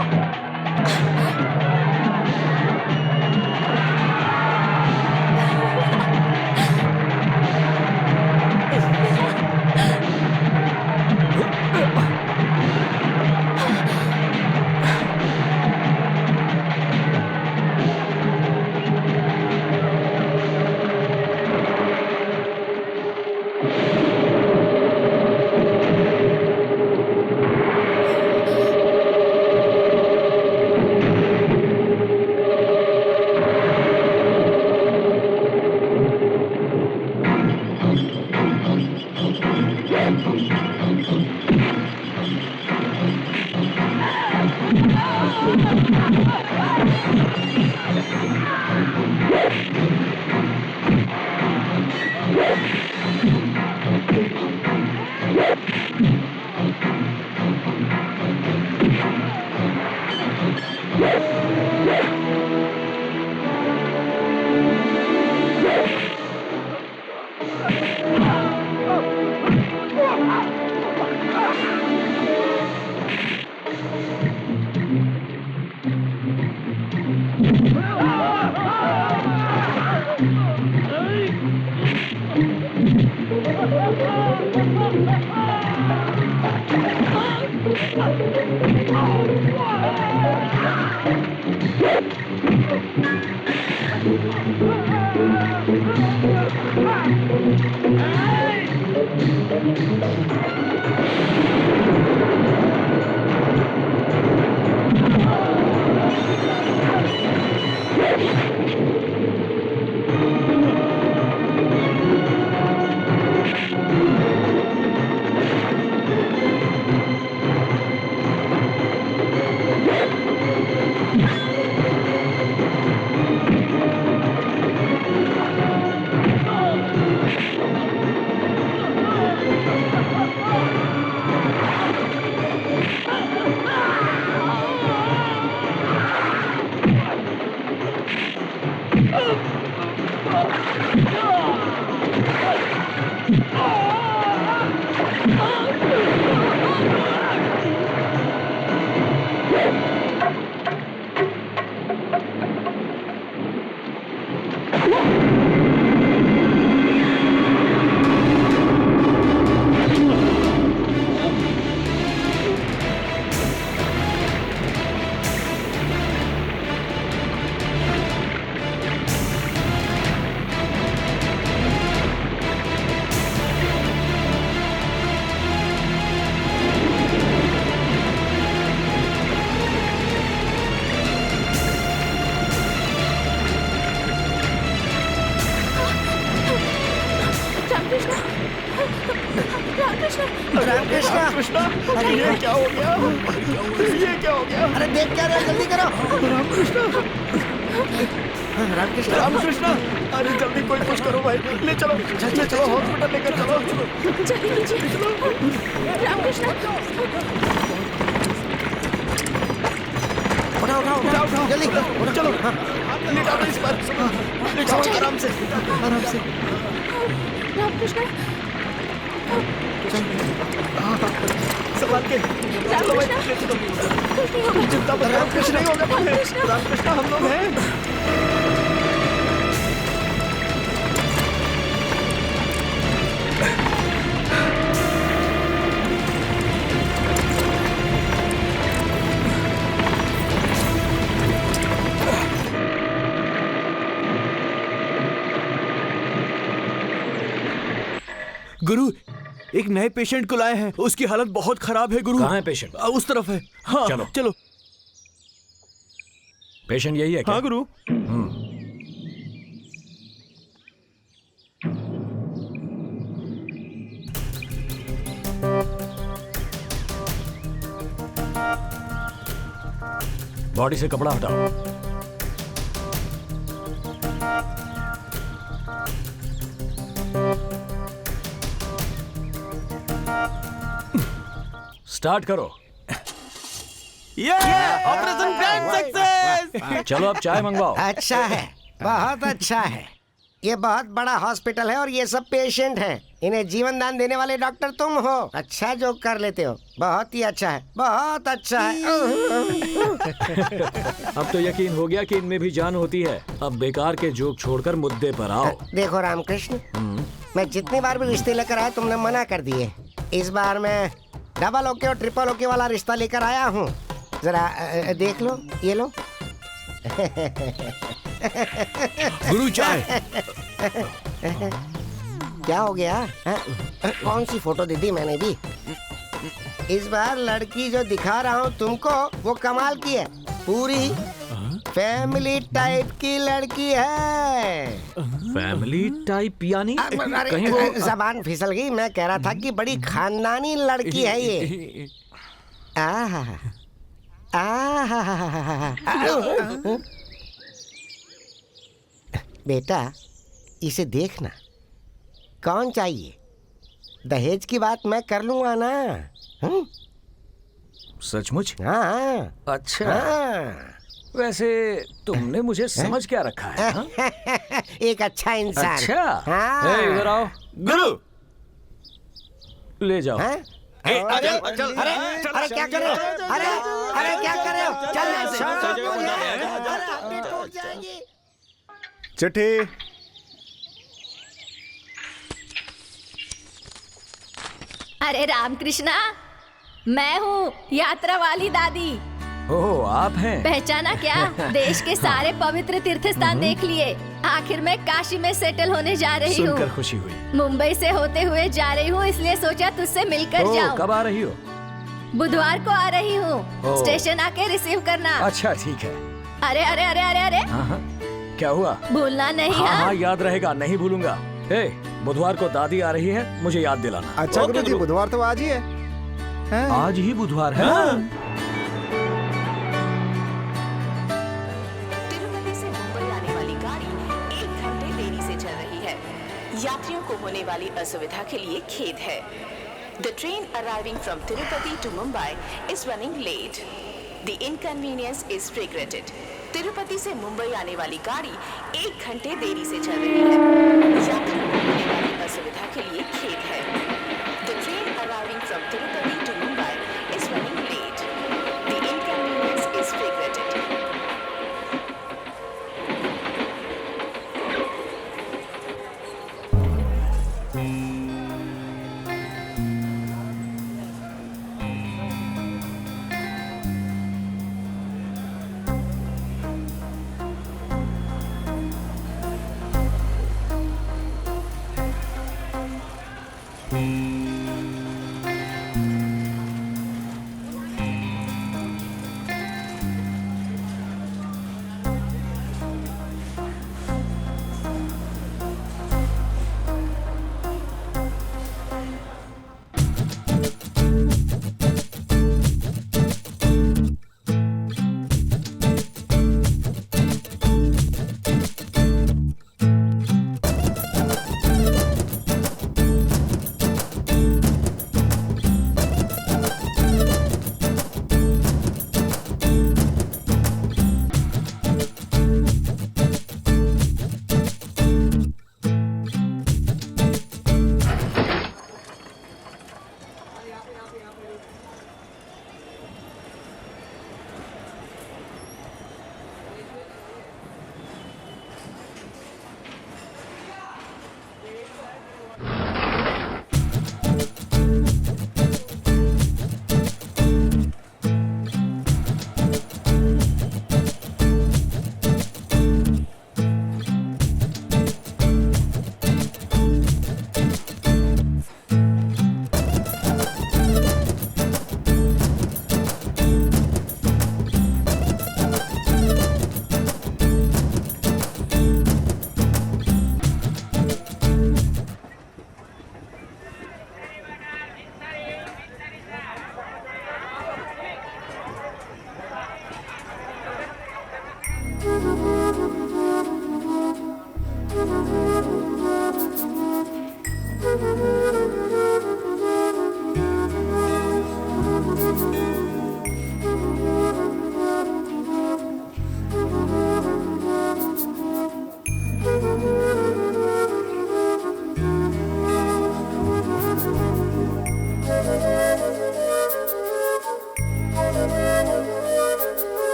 कृष्णा, ये क्या हो गया? ये क्या हो गया? अरे देख क्या रहे हो, जल्दी करो। रामकृष्ण, अरे जल्दी कोई कुछ करो भाई, ले चलो हॉस्पिटल लेकर चलो। जल्दी कीजिए। रामकृष्ण, उठाओ, जल्दी चलो। लेटाओ इस पर, लेटाओ आराम से। रामकृष्ण, संभाल के चलो भाई, ले चलो। चिंता मत करो, कुछ नहीं होगा। रामकृष्ण, हम लोग हैं। गुरु, एक नए पेशेंट को लाए हैं, उसकी हालत बहुत खराब है गुरु। कहाँ है पेशेंट? उस तरफ है। हाँ चलो। चलो। पेशेंट यही है क्या? हाँ गुरु। बॉडी से कपड़ा हटाओ। स्टार्ट करो। Operation grand success. चलो अब चाय मंगवाओ। अच्छा है, बहुत अच्छा है। ये बहुत बड़ा हॉस्पिटल है और ये सब पेशेंट हैं। इन्हें जीवन दान देने वाले डॉक्टर तुम हो। अच्छा जो कर लेते हो, बहुत ही अच्छा है, बहुत अच्छा है। अब तो यकीन हो गया कि इनमें भी जान होती है। अब बेकार के जोक छोड़कर मुद्दे पर आओ। देखो रामकृष्ण, मैं जितनी बार भी रिश्ते लेकर आया तुमने मना कर दिए। इस बार मैं डबल ओके और ट्रिपल ओके वाला रिश्ता लेकर आया हूँ। जरा देख लो, ये लो। गुरु चाय। क्या हो गया? कौन सी फोटो दे दी मैंने भी? इस बार लड़की जो दिखा रहा हूँ तुमको, वो कमाल की है। पूरी फैमिली टाइप की लड़की है। फैमिली टाइप यानी कहीं वो अरे जबान फिसल गई। मैं कह रहा था कि बड़ी खानदानी लड़की है ये। आहा, आहा। बेटा इसे देखना, कौन चाहिए? दहेज की बात मैं कर लूंगा ना। सचमुच? हाँ। अच्छा। हाँ। वैसे तुमने मुझे समझ क्या रखा है? हाँ? एक अच्छा इंसान। अच्छा। हाँ। ए, इधर आओ। गुरु, ले जाओ। हाँ? अरे अरे क्या कर रहे हो? अरे क्या कर रहे हो? चल चिट्ठी। अरे रामकृष्णा, मैं हूँ यात्रा वाली दादी। ओह, आप हैं? पहचाना क्या? देश के सारे पवित्र तीर्थ स्थान देख लिए। आखिर मैं काशी में सेटल होने जा रही हूँ। सुनकर खुशी हुई। मुंबई से होते हुए जा रही हूँ, इसलिए सोचा तुझसे मिलकर ओह, जाऊँ। कब आ रही हो? बुधवार को आ रही हूँ। ओह। स्टेशन आके रिसीव करना। अच्छा ठीक है। अरे अरे अरे अरे अरे, हाँ हाँ, क्या हुआ? भूलना नहीं। हाँ हाँ? हाँ, याद रहेगा, नहीं भूलूंगा। ए, बुधवार को दादी आ रही है, मुझे याद दिलाना। अच्छा ओके, गुरुजी, गुरु। बुधवार तो आज ही है। हाँ। आज ही बुधवार है। तिरुपति से मुंबई आने वाली गाड़ी 1 घंटे देरी से चल रही है। यात्रियों को होने वाली असुविधा के लिए खेद है। The train arriving from Tirupati to Mumbai is running late. The inconvenience is regretted. Tirupati से मुंबई आने वाली गाड़ी 1 घंटे देरी से चल रही है। यात्रियों को होने वाली असुविधा के लिए खेद है। The train arriving from Tirupati to Mumbai is running late. The inconvenience is regretted.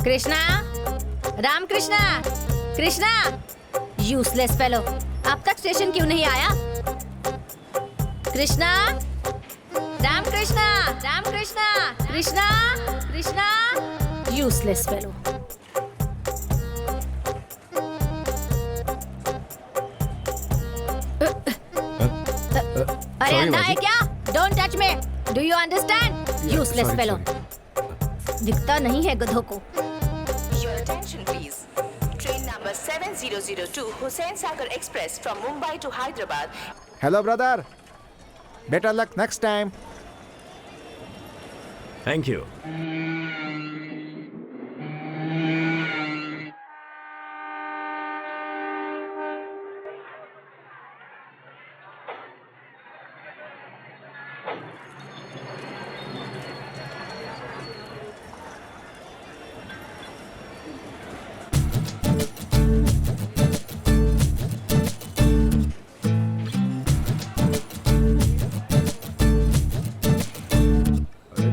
Krishna, Ram Krishna, Krishna, useless fellow, अब तक स्टेशन क्यों नहीं आया? Krishna, Ram Krishna, Ram Krishna, Krishna, Krishna, useless fellow. अरे अंधा है क्या? Don't touch me, do you understand? Useless fellow. दिखता नहीं है गधों को। Your attention please. Train number 7002 Hussain Sagar Express from Mumbai to Hyderabad. Hello brother, better luck next time. Thank you.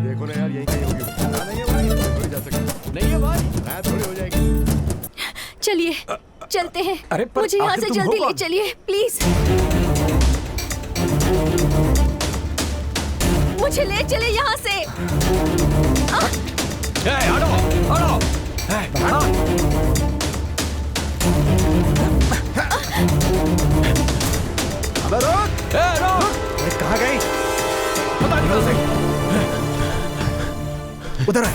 देखो ना यार, यही कहीं होगी। नहीं है भाई, थोड़ी जा सकती नहीं है भाई, थोड़ी हो जाएगी। चलिए चलते हैं। अरे पर मुझे यहाँ आखिर से तुम हो जल्दी ले कौन? चलिए प्लीज। मुझे ले चले यहाँ से। हटो, हटो। अबे रुक! अरे कहाँ गई? पता नहीं कहाँ से। उधर है।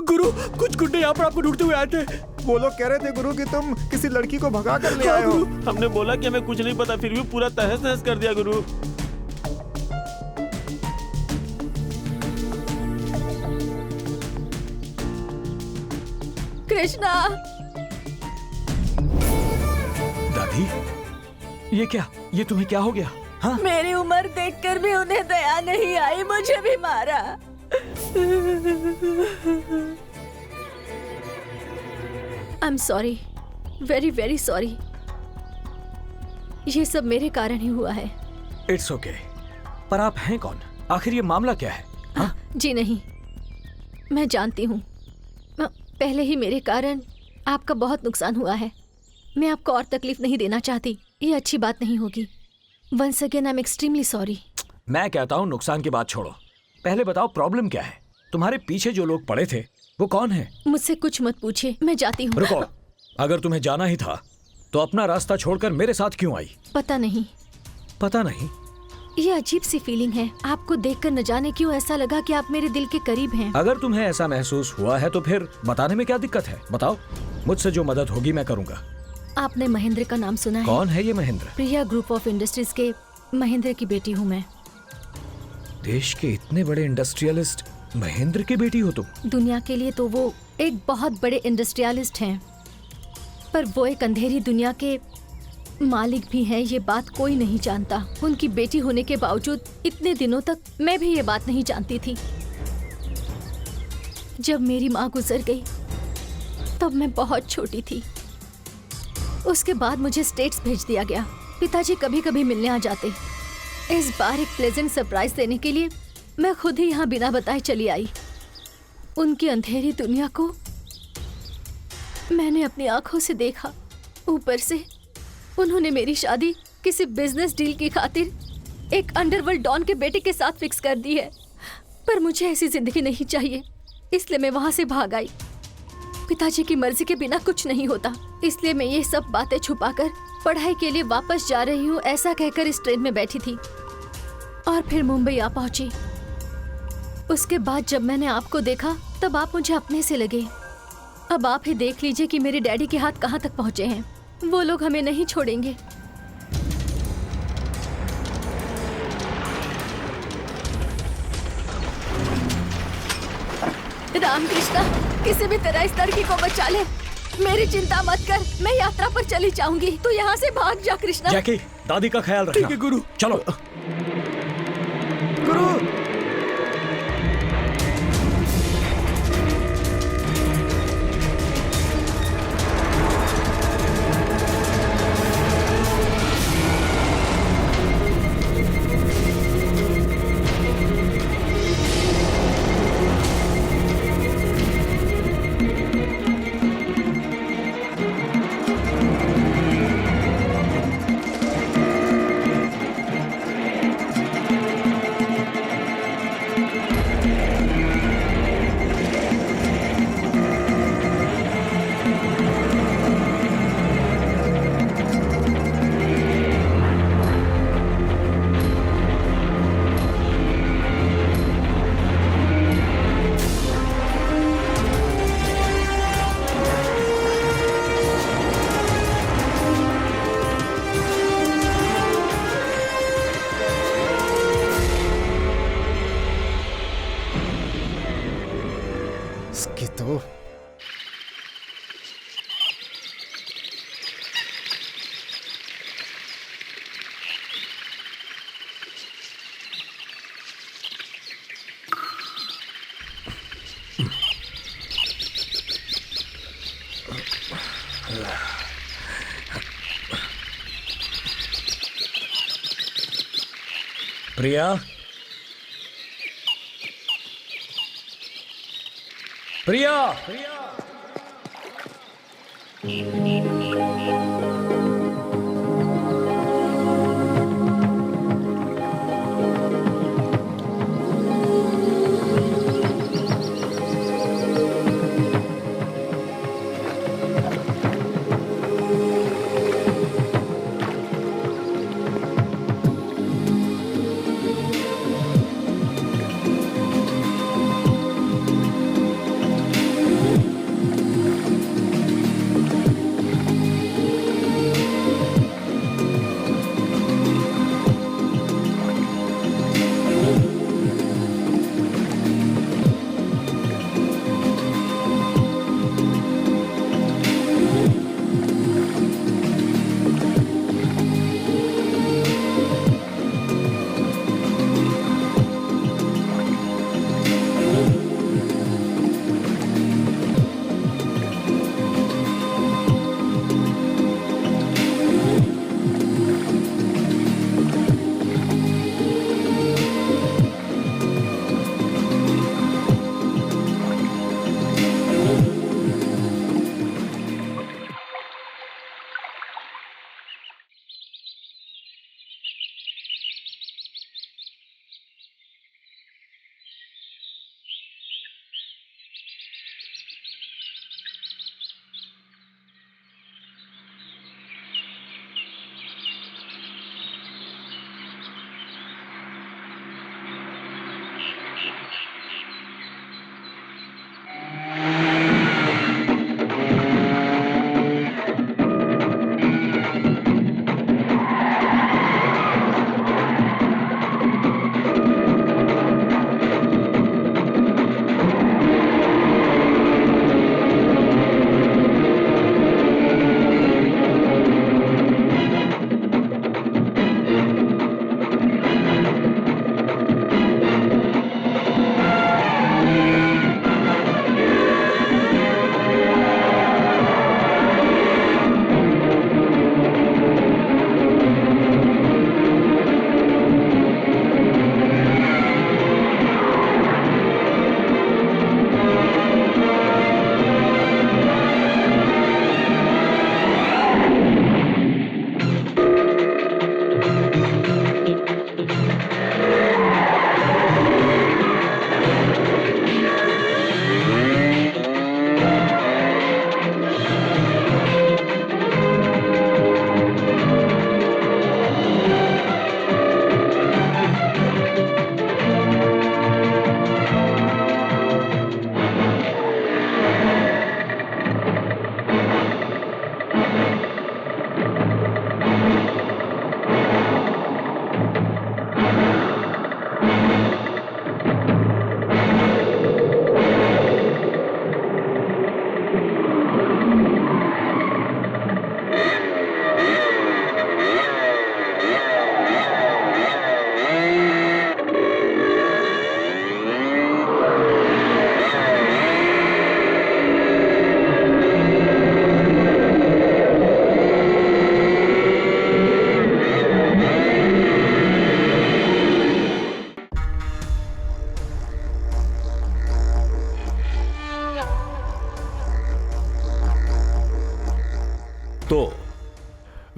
गुरु, कुछ गुंडे यहाँ पर आपको ढूंढते हुए आए थे। वो लोग कह रहे थे गुरु कि तुम किसी लड़की को भगा कर ले हाँ, आए हो। गुरु, हमने बोला कि हमें कुछ नहीं पता, फिर भी पूरा तहस नहस कर दिया गुरु। कृष्णा, दादी, ये क्या? ये तुम्हें क्या हो गया? हाँ? मेरी उम्र देखकर भी उन्हें दया नहीं आई, मुझे भी मारा। I am sorry, very very sorry. ये सब मेरे कारण ही हुआ है। It's okay. पर आप हैं कौन? आखिर ये मामला क्या है? हाँ? जी नहीं, मैं जानती हूँ। पहले ही मेरे कारण आपका बहुत नुकसान हुआ है। मैं आपको और तकलीफ नहीं देना चाहती, ये अच्छी बात नहीं होगी। Once again I am extremely sorry. मैं कहता हूँ नुकसान की बात छोड़ो, पहले बताओ प्रॉब्लम क्या है? तुम्हारे पीछे जो लोग पड़े थे वो कौन है? मुझसे कुछ मत पूछिए, मैं जाती हूँ। रुको, अगर तुम्हें जाना ही था तो अपना रास्ता छोड़कर मेरे साथ क्यों आई? पता नहीं, पता नहीं? ये अजीब सी फीलिंग है। आपको देखकर न जाने क्यों ऐसा लगा कि आप मेरे दिल के करीब हैं। अगर तुम्हें ऐसा महसूस हुआ है तो फिर बताने में क्या दिक्कत है? बताओ, मुझसे जो मदद होगी मैं करूंगा। आपने महेंद्र का नाम सुना है? कौन है ये महेंद्र? प्रिया ग्रुप ऑफ इंडस्ट्रीज के महेंद्र की बेटी हूँ मैं। देश के इतने बड़े इंडस्ट्रियलिस्ट महेंद्र की बेटी हो तुम? दुनिया के लिए तो वो एक बहुत बड़े इंडस्ट्रियलिस्ट हैं, पर वो एक अंधेरी दुनिया के मालिक भी हैं, ये बात कोई नहीं जानता। उनकी बेटी होने के बावजूद इतने दिनों तक मैं भी ये बात नहीं जानती थी। जब मेरी माँ गुजर गई तब मैं बहुत छोटी थी। उसके बाद मुझे स्टेट्स भेज दिया गया। पिताजी कभी कभी मिलने आ जाते। इस बार एक प्लेजेंट सरप्राइज देने के लिए मैं खुद ही यहाँ बिना बताए चली आई। उनकी अंधेरी दुनिया को मैंने अपनी आंखों से देखा। ऊपर से उन्होंने मेरी शादी किसी बिजनेस डील की खातिर एक अंडरवर्ल्ड डॉन के बेटे के साथ फिक्स कर दी है। पर मुझे ऐसी जिंदगी नहीं चाहिए, इसलिए मैं वहां से भाग आई। पिताजी की मर्जी के बिना कुछ नहीं होता, इसलिए मैं ये सब बातें छुपाकर पढ़ाई के लिए वापस जा रही हूँ ऐसा कहकर इस ट्रेन में बैठी थी और फिर मुंबई आ पहुंची। उसके बाद जब मैंने आपको देखा तब आप मुझे अपने से लगे। अब आप ही देख लीजिए कि मेरे डैडी के हाथ कहाँ तक पहुँचे हैं। वो लोग हमें नहीं छोड़ेंगे। रामकृष्णा, किसी भी तरह इस लड़की को बचा ले। मेरी चिंता मत कर, मैं यात्रा पर चली जाऊंगी। तू यहाँ से भाग जा कृष्णा। जैकी, दादी का ख्याल रखना। ठीक है गुरु। चलो। गुरु इसकी तो प्रिया, प्रिया,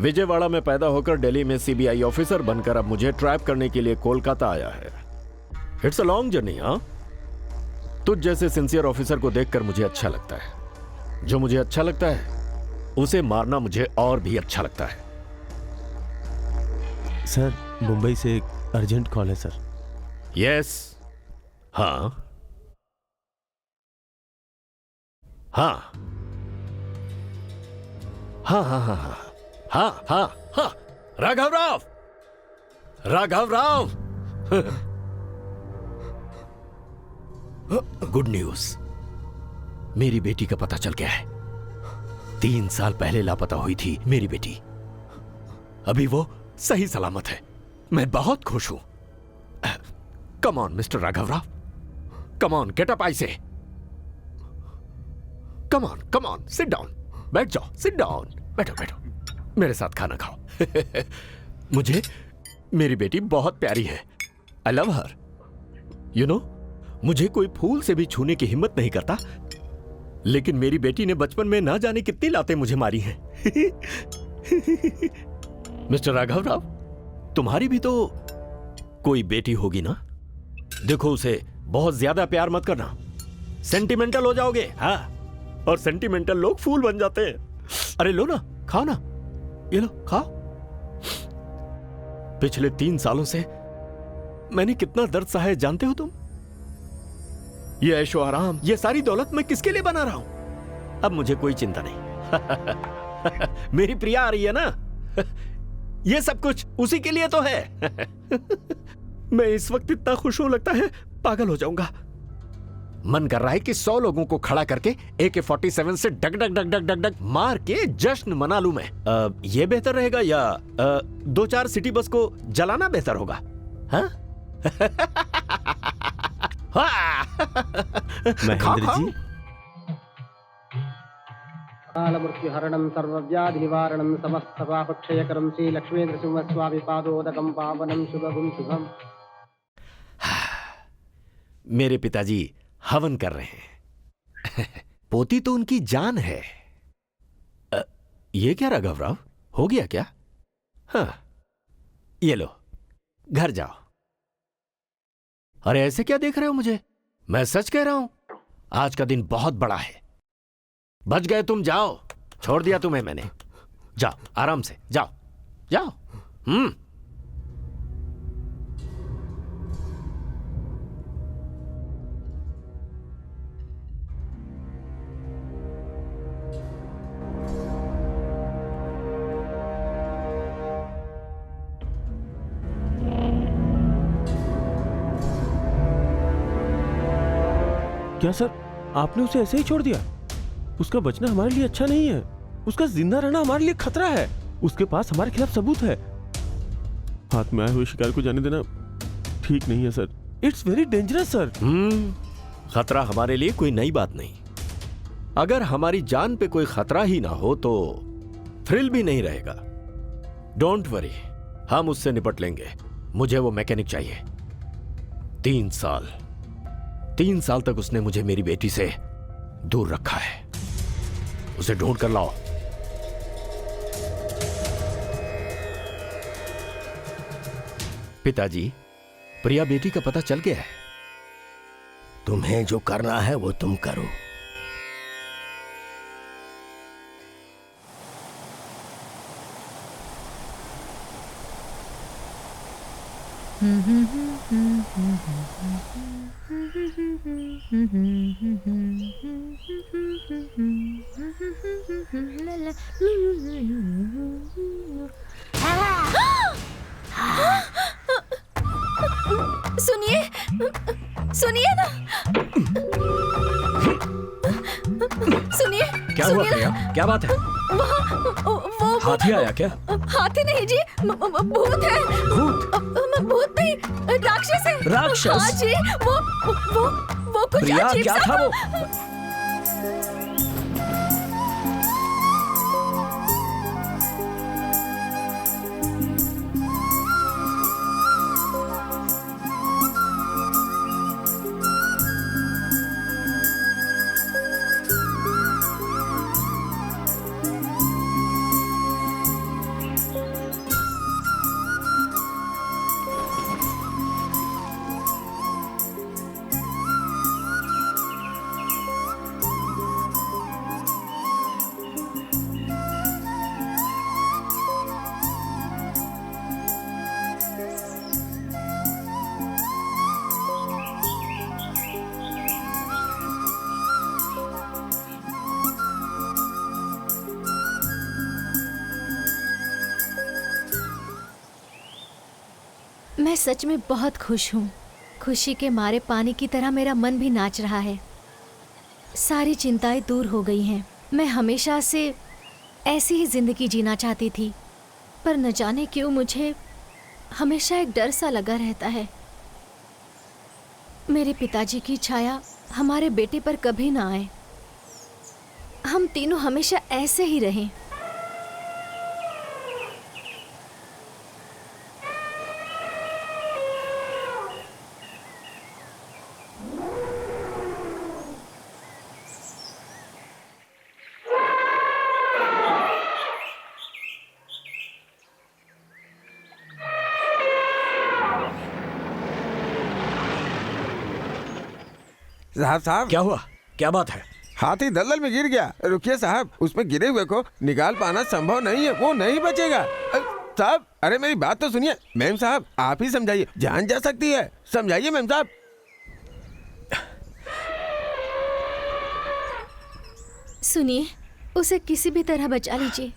विजयवाड़ा में पैदा होकर दिल्ली में सीबीआई ऑफिसर बनकर अब मुझे ट्रैप करने के लिए कोलकाता आया है। It's a long journey. हाँ, तुझ जैसे सिंसियर ऑफिसर को देखकर मुझे अच्छा लगता है। जो मुझे अच्छा लगता है उसे मारना मुझे और भी अच्छा लगता है। सर, मुंबई से एक अर्जेंट कॉल है सर। यस। हाँ हाँ हाँ हाँ हाँ हाँ हाँ हाँ हाँ, राघव राव, राघव राव। गुड न्यूज, मेरी बेटी का पता चल गया है। 3 साल पहले लापता हुई थी मेरी बेटी, अभी वो सही सलामत है। मैं बहुत खुश हूं। Come on mister Raghav Rao, come on, get up. I say come on, sit down, बैठ जाओ, सिट डाउन, बैठो बैठो, मेरे साथ खाना खाओ। मुझे मेरी बेटी बहुत प्यारी है। I love her. You know, मुझे कोई फूल से भी छूने की हिम्मत नहीं करता, लेकिन मेरी बेटी ने बचपन में ना जाने कितनी लातें मुझे मारी हैं। मिस्टर राघव राव, तुम्हारी भी तो कोई बेटी होगी ना? देखो, उसे बहुत ज्यादा प्यार मत करना, सेंटिमेंटल हो जाओगे। हाँ, और सेंटिमेंटल लोग फूल बन जाते हैं। अरे लो ना, खाओ ना, ये लो खाओ। पिछले 3 सालों से मैंने कितना दर्द सहा है जानते हो तुम? ये ऐशो आराम, ये सारी दौलत मैं किसके लिए बना रहा हूं? अब मुझे कोई चिंता नहीं। मेरी प्रिया आ रही है ना, ये सब कुछ उसी के लिए तो है। मैं इस वक्त इतना खुश हूं, लगता है पागल हो जाऊंगा। मन कर रहा है कि 100 लोगों को खड़ा करके AK-47 से डग डग डग डग डग डग मार के जश्न मना लूं मैं। ये बेहतर रहेगा या 2-4 सिटी बस को जलाना बेहतर होगा? हाँ? महेंद्र जी, कालमृत्युहरणं सर्वव्याधि निवारणं समस्त पापक्षयकरं श्री लक्ष्मी नृसिंह स्वामी पादोदकं पावनं शुभगुं शुभम। मेरे पिताजी हवन कर रहे हैं। पोती तो उनकी जान है। ये क्या राघव राव, हो गया क्या? हाँ, ये लो, घर जाओ। अरे ऐसे क्या देख रहे हो मुझे? मैं सच कह रहा हूं, आज का दिन बहुत बड़ा है। बच गए तुम, जाओ, छोड़ दिया तुम्हें मैंने। जाओ, आराम से जाओ, जाओ। क्या सर, आपने उसे ऐसे ही छोड़ दिया? उसका बचना हमारे लिए अच्छा नहीं है। उसका जिंदा रहना हमारे लिए खतरा है। उसके पास हमारे खिलाफ सबूत है। हाथ में आए हुए शिकार को जाने देना ठीक नहीं है sir. It's very dangerous sir. खतरा हमारे लिए कोई नई बात नहीं। अगर हमारी जान पे कोई खतरा ही ना हो तो थ्रिल भी नहीं रहेगा। डोंट वरी, हम उससे निपट लेंगे। मुझे वो मैकेनिक चाहिए। 3 साल तक उसने मुझे मेरी बेटी से दूर रखा है। उसे ढूंढ कर लाओ। पिताजी, प्रिया बेटी का पता चल गया है। तुम्हें जो करना है वो तुम करो। सुनिए, सुनिए ना, सुनिए। क्या हुआ प्रिया? क्या बात है? वो हाथी आया क्या? हाथी नहीं जी, भूत है। भूत नहीं, राक्षस है। राक्षस? हाँ जी, वो कुछ प्रिया, अजीब क्या सा था वो? मैं सच में बहुत खुश हूँ। खुशी के मारे पानी की तरह मेरा मन भी नाच रहा है। सारी चिंताएं दूर हो गई हैं। मैं हमेशा से ऐसी ही जिंदगी जीना चाहती थी, पर न जाने क्यों मुझे हमेशा एक डर सा लगा रहता है। मेरे पिताजी की छाया हमारे बेटे पर कभी ना आए। हम तीनों हमेशा ऐसे ही रहें। साहब क्या हुआ? क्या बात है? हाथी दलदल में गिर गया। रुकिए साहब, उसमें गिरे हुए को निकाल पाना संभव नहीं है, वो नहीं बचेगा। साहब अरे मेरी बात तो सुनिए। मैम साहब आप ही समझाइए, जान जा सकती है, समझाइए मैम साहब। सुनिए, उसे किसी भी तरह बचा लीजिए।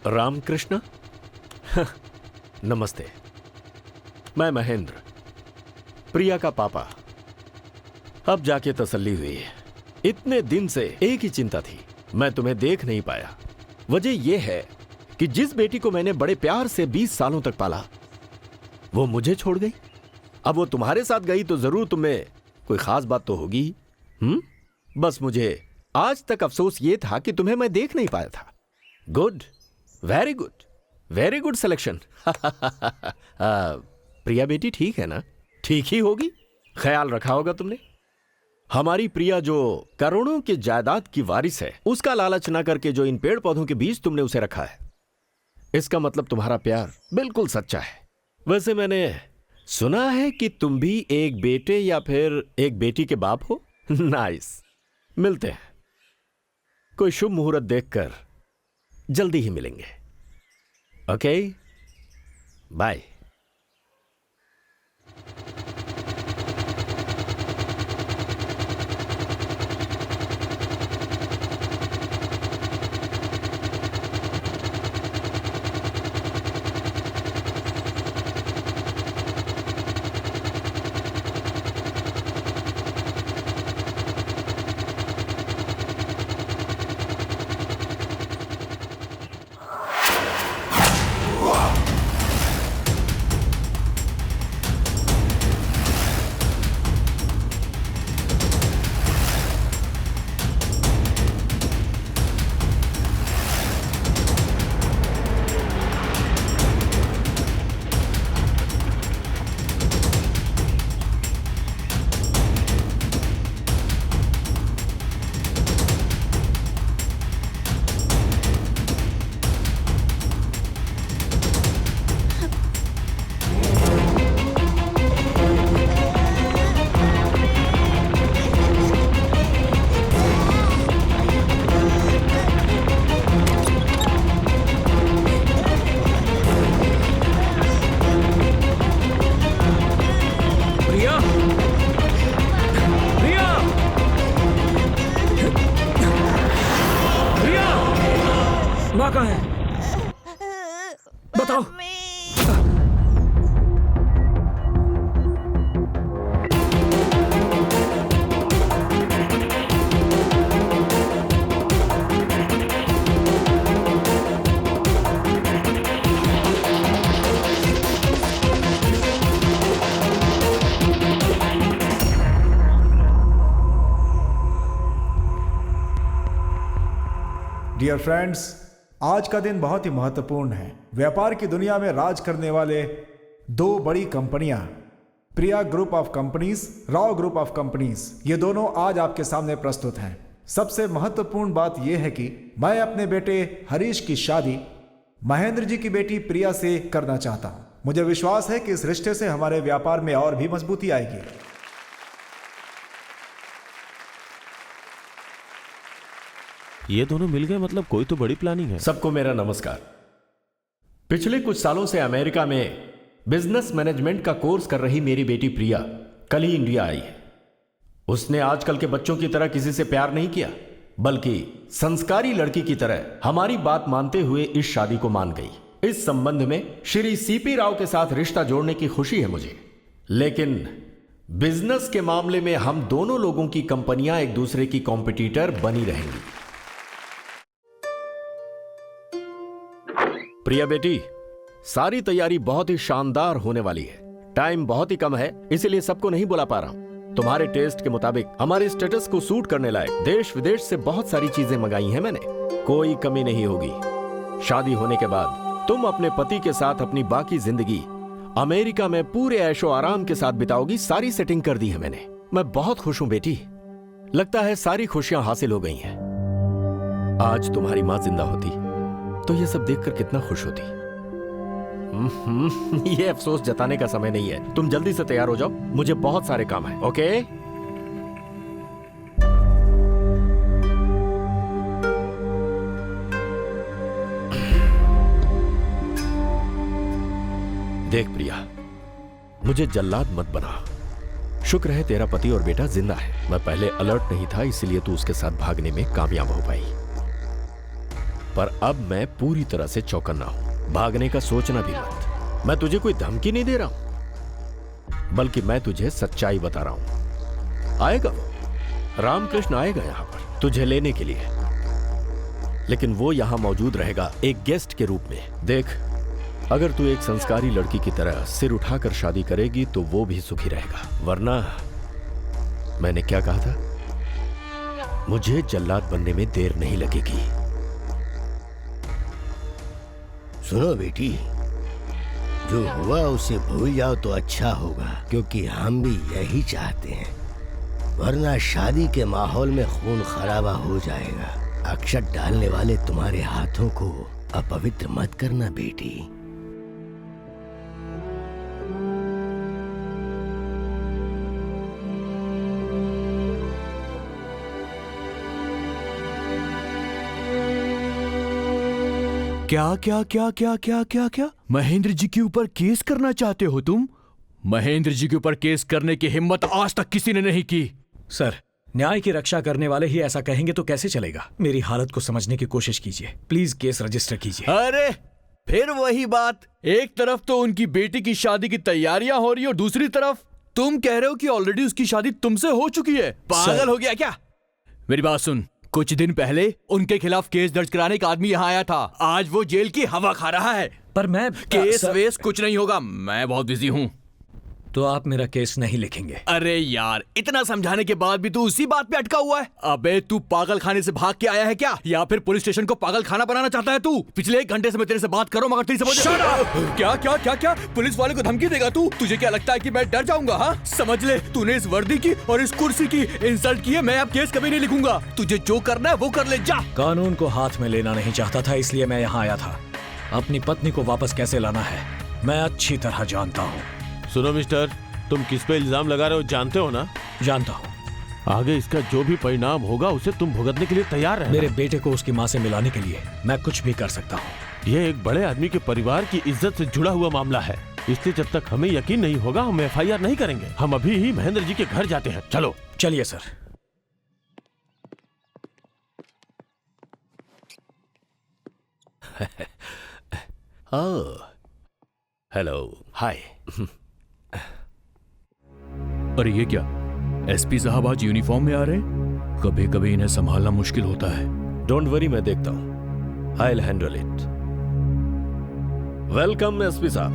रामकृष्ण नमस्ते। मैं महेंद्र, प्रिया का पापा। अब जाके तसल्ली हुई है। इतने दिन से एक ही चिंता थी, मैं तुम्हें देख नहीं पाया। वजह यह है कि जिस बेटी को मैंने बड़े प्यार से 20 सालों तक पाला, वो मुझे छोड़ गई। अब वो तुम्हारे साथ गई तो जरूर तुम्हें कोई खास बात तो होगी। बस मुझे आज तक अफसोस ये था कि तुम्हें मैं देख नहीं पाया था। Good, very good, very good selection. Priya बेटी ठीक है ना? ठीक ही होगी, ख्याल रखा होगा तुमने। हमारी प्रिया जो करोड़ों की जायदाद की वारिस है, उसका लालच ना करके जो इन पेड़ पौधों के बीच तुमने उसे रखा है, इसका मतलब तुम्हारा प्यार बिल्कुल सच्चा है। वैसे मैंने सुना है कि तुम भी एक बेटे या फिर एक बेटी के बाप हो। नाइस, मिलते हैं। कोई शुभ मुहूर्त देखकर जल्दी ही मिलेंगे। Okay, bye. माँ कहाँ है? बताओ। डियर फ्रेंड्स, आज का दिन बहुत ही महत्वपूर्ण है। व्यापार की दुनिया में राज करने वाले दो बड़ी कंपनियां, Priya group of companies, Rao group of companies, ये दोनों आज आपके सामने प्रस्तुत हैं। सबसे महत्वपूर्ण बात यह है कि मैं अपने बेटे हरीश की शादी महेंद्र जी की बेटी प्रिया से करना चाहता हूं। मुझे विश्वास है कि इस रिश्ते से हमारे व्यापार में और भी मजबूती आएगी। ये दोनों मिल गए, मतलब कोई तो बड़ी प्लानिंग है। सबको मेरा नमस्कार। पिछले कुछ सालों से अमेरिका में बिजनेस मैनेजमेंट का कोर्स कर रही मेरी बेटी प्रिया कल ही इंडिया आई है। उसने आजकल के बच्चों की तरह किसी से प्यार नहीं किया, बल्कि संस्कारी लड़की की तरह हमारी बात मानते हुए इस शादी को मान गई। इस संबंध में श्री सीपी राव के साथ रिश्ता जोड़ने की खुशी है मुझे, लेकिन बिजनेस के मामले में हम दोनों लोगों की कंपनियां एक दूसरे की कॉम्पिटिटर बनी रहेंगी। प्रिया बेटी, सारी तैयारी बहुत ही शानदार होने वाली है। टाइम बहुत ही कम है, इसीलिए सबको नहीं बुला पा रहा हूं। तुम्हारे टेस्ट के मुताबिक हमारे स्टेटस को सूट करने लायक देश विदेश से बहुत सारी चीजें मंगाई हैं मैंने। कोई कमी नहीं होगी। शादी होने के बाद तुम अपने पति के साथ अपनी बाकी जिंदगी अमेरिका में पूरे ऐशो आराम के साथ बिताओगी। सारी सेटिंग कर दी है मैंने। मैं बहुत खुश हूं बेटी। लगता है सारी खुशियां हासिल हो गई हैं। आज तुम्हारी मां जिंदा होती तो ये सब देखकर कितना खुश होती। ये अफसोस जताने का समय नहीं है। तुम जल्दी से तैयार हो जाओ, मुझे बहुत सारे काम है। ओके? देख प्रिया, मुझे जल्लाद मत बना। शुक्र है तेरा पति और बेटा जिंदा है। मैं पहले अलर्ट नहीं था, इसलिए तू उसके साथ भागने में कामयाब हो पाई। पर अब मैं पूरी तरह से चौकन्ना हूं। भागने का सोचना भी मत। मैं तुझे कोई धमकी नहीं दे रहा हूं, बल्कि मैं तुझे सच्चाई बता रहा हूं। आएगा वो, रामकृष्ण आएगा यहां पर तुझे लेने के लिए, लेकिन वो यहां मौजूद रहेगा एक गेस्ट के रूप में। देख, अगर तू एक संस्कारी लड़की की तरह सिर उठाकर शादी करेगी तो वो भी सुखी रहेगा, वरना मैंने क्या कहा था, मुझे जल्लाद बनने में देर नहीं लगेगी। सुनो बेटी, जो हुआ उसे भूल जाओ तो अच्छा होगा, क्योंकि हम भी यही चाहते हैं, वरना शादी के माहौल में खून खराबा हो जाएगा। अक्षत डालने वाले तुम्हारे हाथों को अपवित्र मत करना बेटी। क्या क्या क्या क्या क्या क्या क्या महेंद्र जी के ऊपर केस करना चाहते हो तुम? महेंद्र जी के ऊपर केस करने की हिम्मत आज तक किसी ने नहीं की। सर, न्याय की रक्षा करने वाले ही ऐसा कहेंगे तो कैसे चलेगा? मेरी हालत को समझने की कोशिश कीजिए। प्लीज केस रजिस्टर कीजिए। अरे फिर वही बात। एक तरफ तो उनकी बेटी की शादी की तैयारियां हो रही और दूसरी तरफ तुम कह रहे हो कि ऑलरेडी उसकी शादी तुमसे हो चुकी है। पागल हो गया क्या? मेरी बात सुन, कुछ दिन पहले उनके खिलाफ केस दर्ज कराने का आदमी यहाँ आया था। आज वो जेल की हवा खा रहा है। पर मैं केस वेस कुछ नहीं होगा, मैं बहुत बिजी हूँ। तो आप मेरा केस नहीं लिखेंगे? अरे यार, इतना समझाने के बाद भी तू उसी बात पे अटका हुआ है। अबे तू पागल खाने से भाग के आया है क्या, या फिर पुलिस स्टेशन को पागल खाना बनाना चाहता है तू? पिछले 1 घंटे से मैं तेरे से बात करो मगर तेरी समझ क्या क्या क्या क्या पुलिस वाले को धमकी देगा तू? तुझे क्या लगता है कि मैं डर जाऊंगा? हाँ, समझ ले, तूने इस वर्दी की और इस कुर्सी की इंसल्ट की है। मैं अब केस कभी नहीं लिखूंगा। तुझे जो करना है वो कर ले, जा। कानून को हाथ में लेना नहीं चाहता था, इसलिए मैं यहाँ आया था। अपनी पत्नी को वापस कैसे लाना है मैं अच्छी तरह जानता हूँ। सुनो मिस्टर, तुम किस पे इल्जाम लगा रहे हो जानते हो ना? जानता हूँ। आगे इसका जो भी परिणाम होगा उसे तुम भुगतने के लिए तैयार रहना। मेरे बेटे को उसकी माँ से मिलाने के लिए मैं कुछ भी कर सकता हूँ। यह एक बड़े आदमी के परिवार की इज्जत से जुड़ा हुआ मामला है, इसलिए जब तक हमें यकीन नहीं होगा हम FIR नहीं करेंगे। हम अभी ही महेंद्र जी के घर जाते हैं। चलो। चलिए सर। हेलो, हाय। अरे ये क्या, एसपी साहब आज यूनिफॉर्म में आ रहे हैं? कभी कभी इन्हें संभालना मुश्किल होता है। डोंट वरी, मैं देखता हूं। I will handle it. Welcome SP साहब।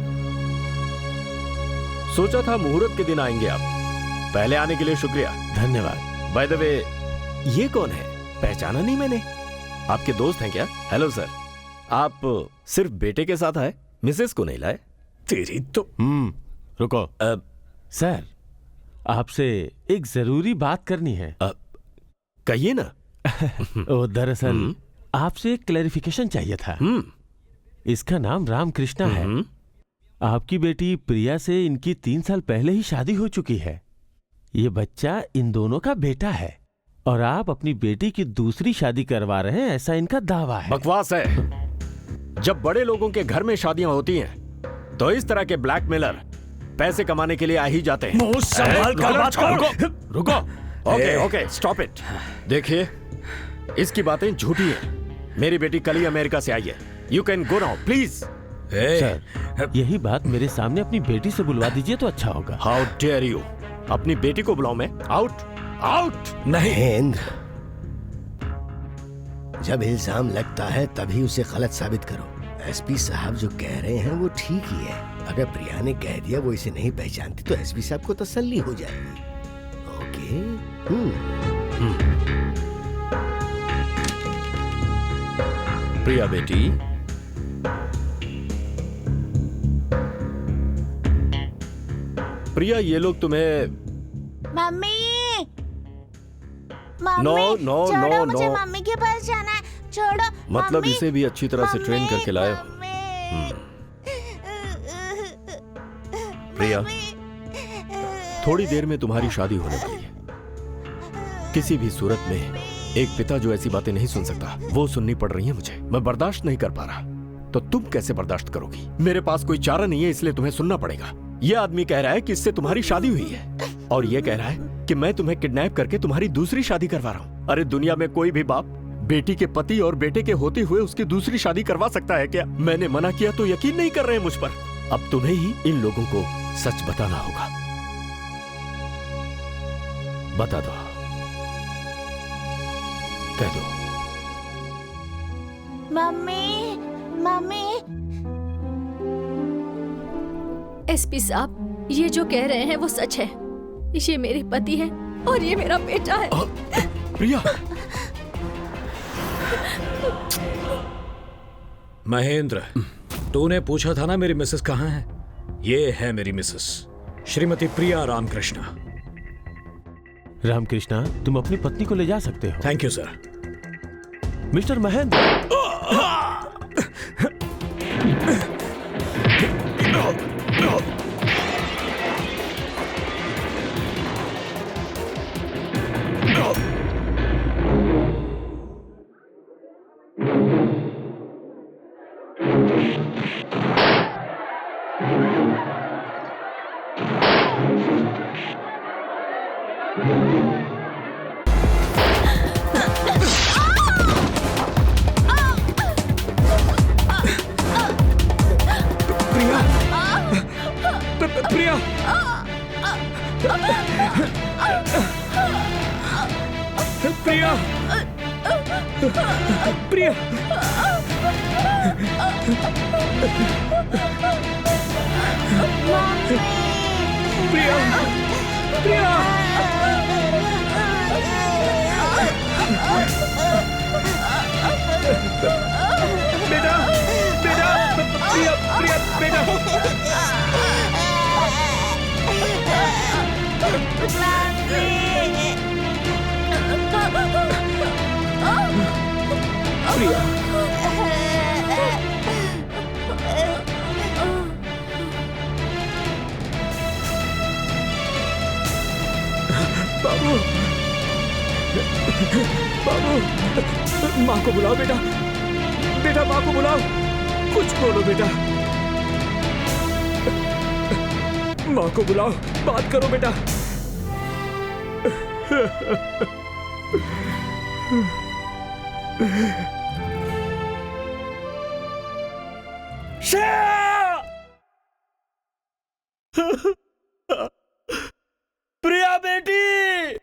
सोचा था मुहूर्त के दिन आएंगे आप। पहले आने के लिए शुक्रिया। धन्यवाद। बाय द वे, ये कौन है? पहचाना नहीं मैंने। आपके दोस्त हैं क्या? Hello sir. आप सिर्फ बेटे के साथ आए, मिसेस को नहीं लाए? तेरी तो। रुको। सर, आपसे एक जरूरी बात करनी है। कहिए ना। ओ, दरअसल आपसे एक क्लैरिफिकेशन चाहिए था। इसका नाम रामकृष्णा है। आपकी बेटी प्रिया से इनकी 3 साल पहले ही शादी हो चुकी है। ये बच्चा इन दोनों का बेटा है और आप अपनी बेटी की दूसरी शादी करवा रहे हैं, ऐसा इनका दावा है। बकवास है। जब बड़े लोगों के घर में शादियां होती हैं तो इस तरह के ब्लैकमेलर पैसे कमाने के लिए आ ही जाते हैं। मुंह संभाल कर बात करो। रुको। Okay okay, stop it. देखिए, इसकी बातें झूठी हैं। मेरी बेटी कल ही अमेरिका से आई है। You can go now please. Sir, यही बात मेरे सामने अपनी बेटी से बुलवा दीजिए तो अच्छा होगा। How dare you. अपनी बेटी को बुलाऊं मैं? Out out. नहीं महेंद्र, जब इल्जाम लगता है तभी उसे गलत साबित करो। एसपी साहब जो कह रहे हैं वो ठीक ही है। अगर प्रिया ने कह दिया वो इसे नहीं पहचानती तो एसपी साहब को तसल्ली हो जाएगी। ओके। प्रिया बेटी, प्रिया, ये लोग तुम्हें। मम्मी, नो नो नो मुझे नो। मम्मी के पास जाना है। छोड़ो। मतलब मम्मी, इसे भी अच्छी तरह से ट्रेन करके लाए हो। प्रिया, थोड़ी देर में तुम्हारी शादी होने वाली है। किसी भी सूरत में एक पिता जो ऐसी बातें नहीं सुन सकता, वो सुननी पड़ रही है मुझे। मैं बर्दाश्त नहीं कर पा रहा, तो तुम कैसे बर्दाश्त करोगी? मेरे पास कोई चारा नहीं है, इसलिए तुम्हें सुनना पड़ेगा। यह आदमी कह रहा है कि इससे तुम्हारी शादी हुई है और यह कह रहा है कि मैं तुम्हें किडनैप करके तुम्हारी दूसरी शादी करवा रहा हूं। अरे दुनिया में कोई भी बाप बेटी के पति और बेटे के होते हुए उसकी दूसरी शादी करवा सकता है क्या? मैंने मना किया तो यकीन नहीं कर रहे हैं मुझ पर। अब तुम्हें ही इन लोगों को सच बताना होगा। बता दो, कह दो। Mummy, mummy. एसपी साहब, ये जो कह रहे हैं वो सच है। ये मेरे पति है और ये मेरा बेटा है। प्रिया। महेंद्र, तूने पूछा था ना मेरी मिसेस कहाँ है? ये है मेरी मिसेस, श्रीमती प्रिया रामकृष्णा। रामकृष्णा, तुम अपनी पत्नी को ले जा सकते हो। Thank you sir. Mister Mahendra. Priya, Priya, Priya, Priya, बेटा, बेटा, प्रिया, प्रिया, बेटा। प्रिया, बाबू, बाबू, माँ को बुलाओ बेटा, बेटा माँ को बुलाओ, कुछ बोलो बेटा, माँ को बुलाओ, बात करो बेटा। श्रेया! प्रिया बेटी,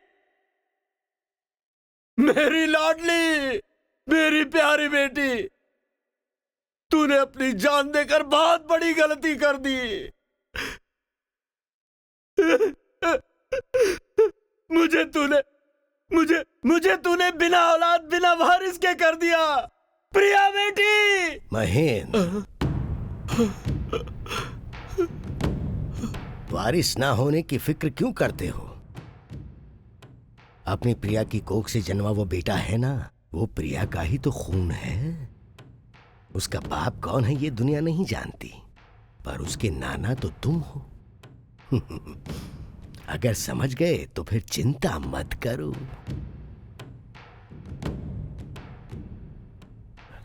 मेरी लाडली, मेरी प्यारी बेटी, तूने अपनी जान देकर बहुत बड़ी गलती कर दी। मुझे तूने बिना औलाद, बिना वारिस के कर दिया। प्रिया बेटी। महेंद्र, वारिस ना होने की फिक्र क्यों करते हो? अपनी प्रिया की कोख से जन्मा वो बेटा है ना, वो प्रिया का ही तो खून है। उसका बाप कौन है ये दुनिया नहीं जानती, पर उसके नाना तो तुम हो। अगर समझ गए तो फिर चिंता मत करो।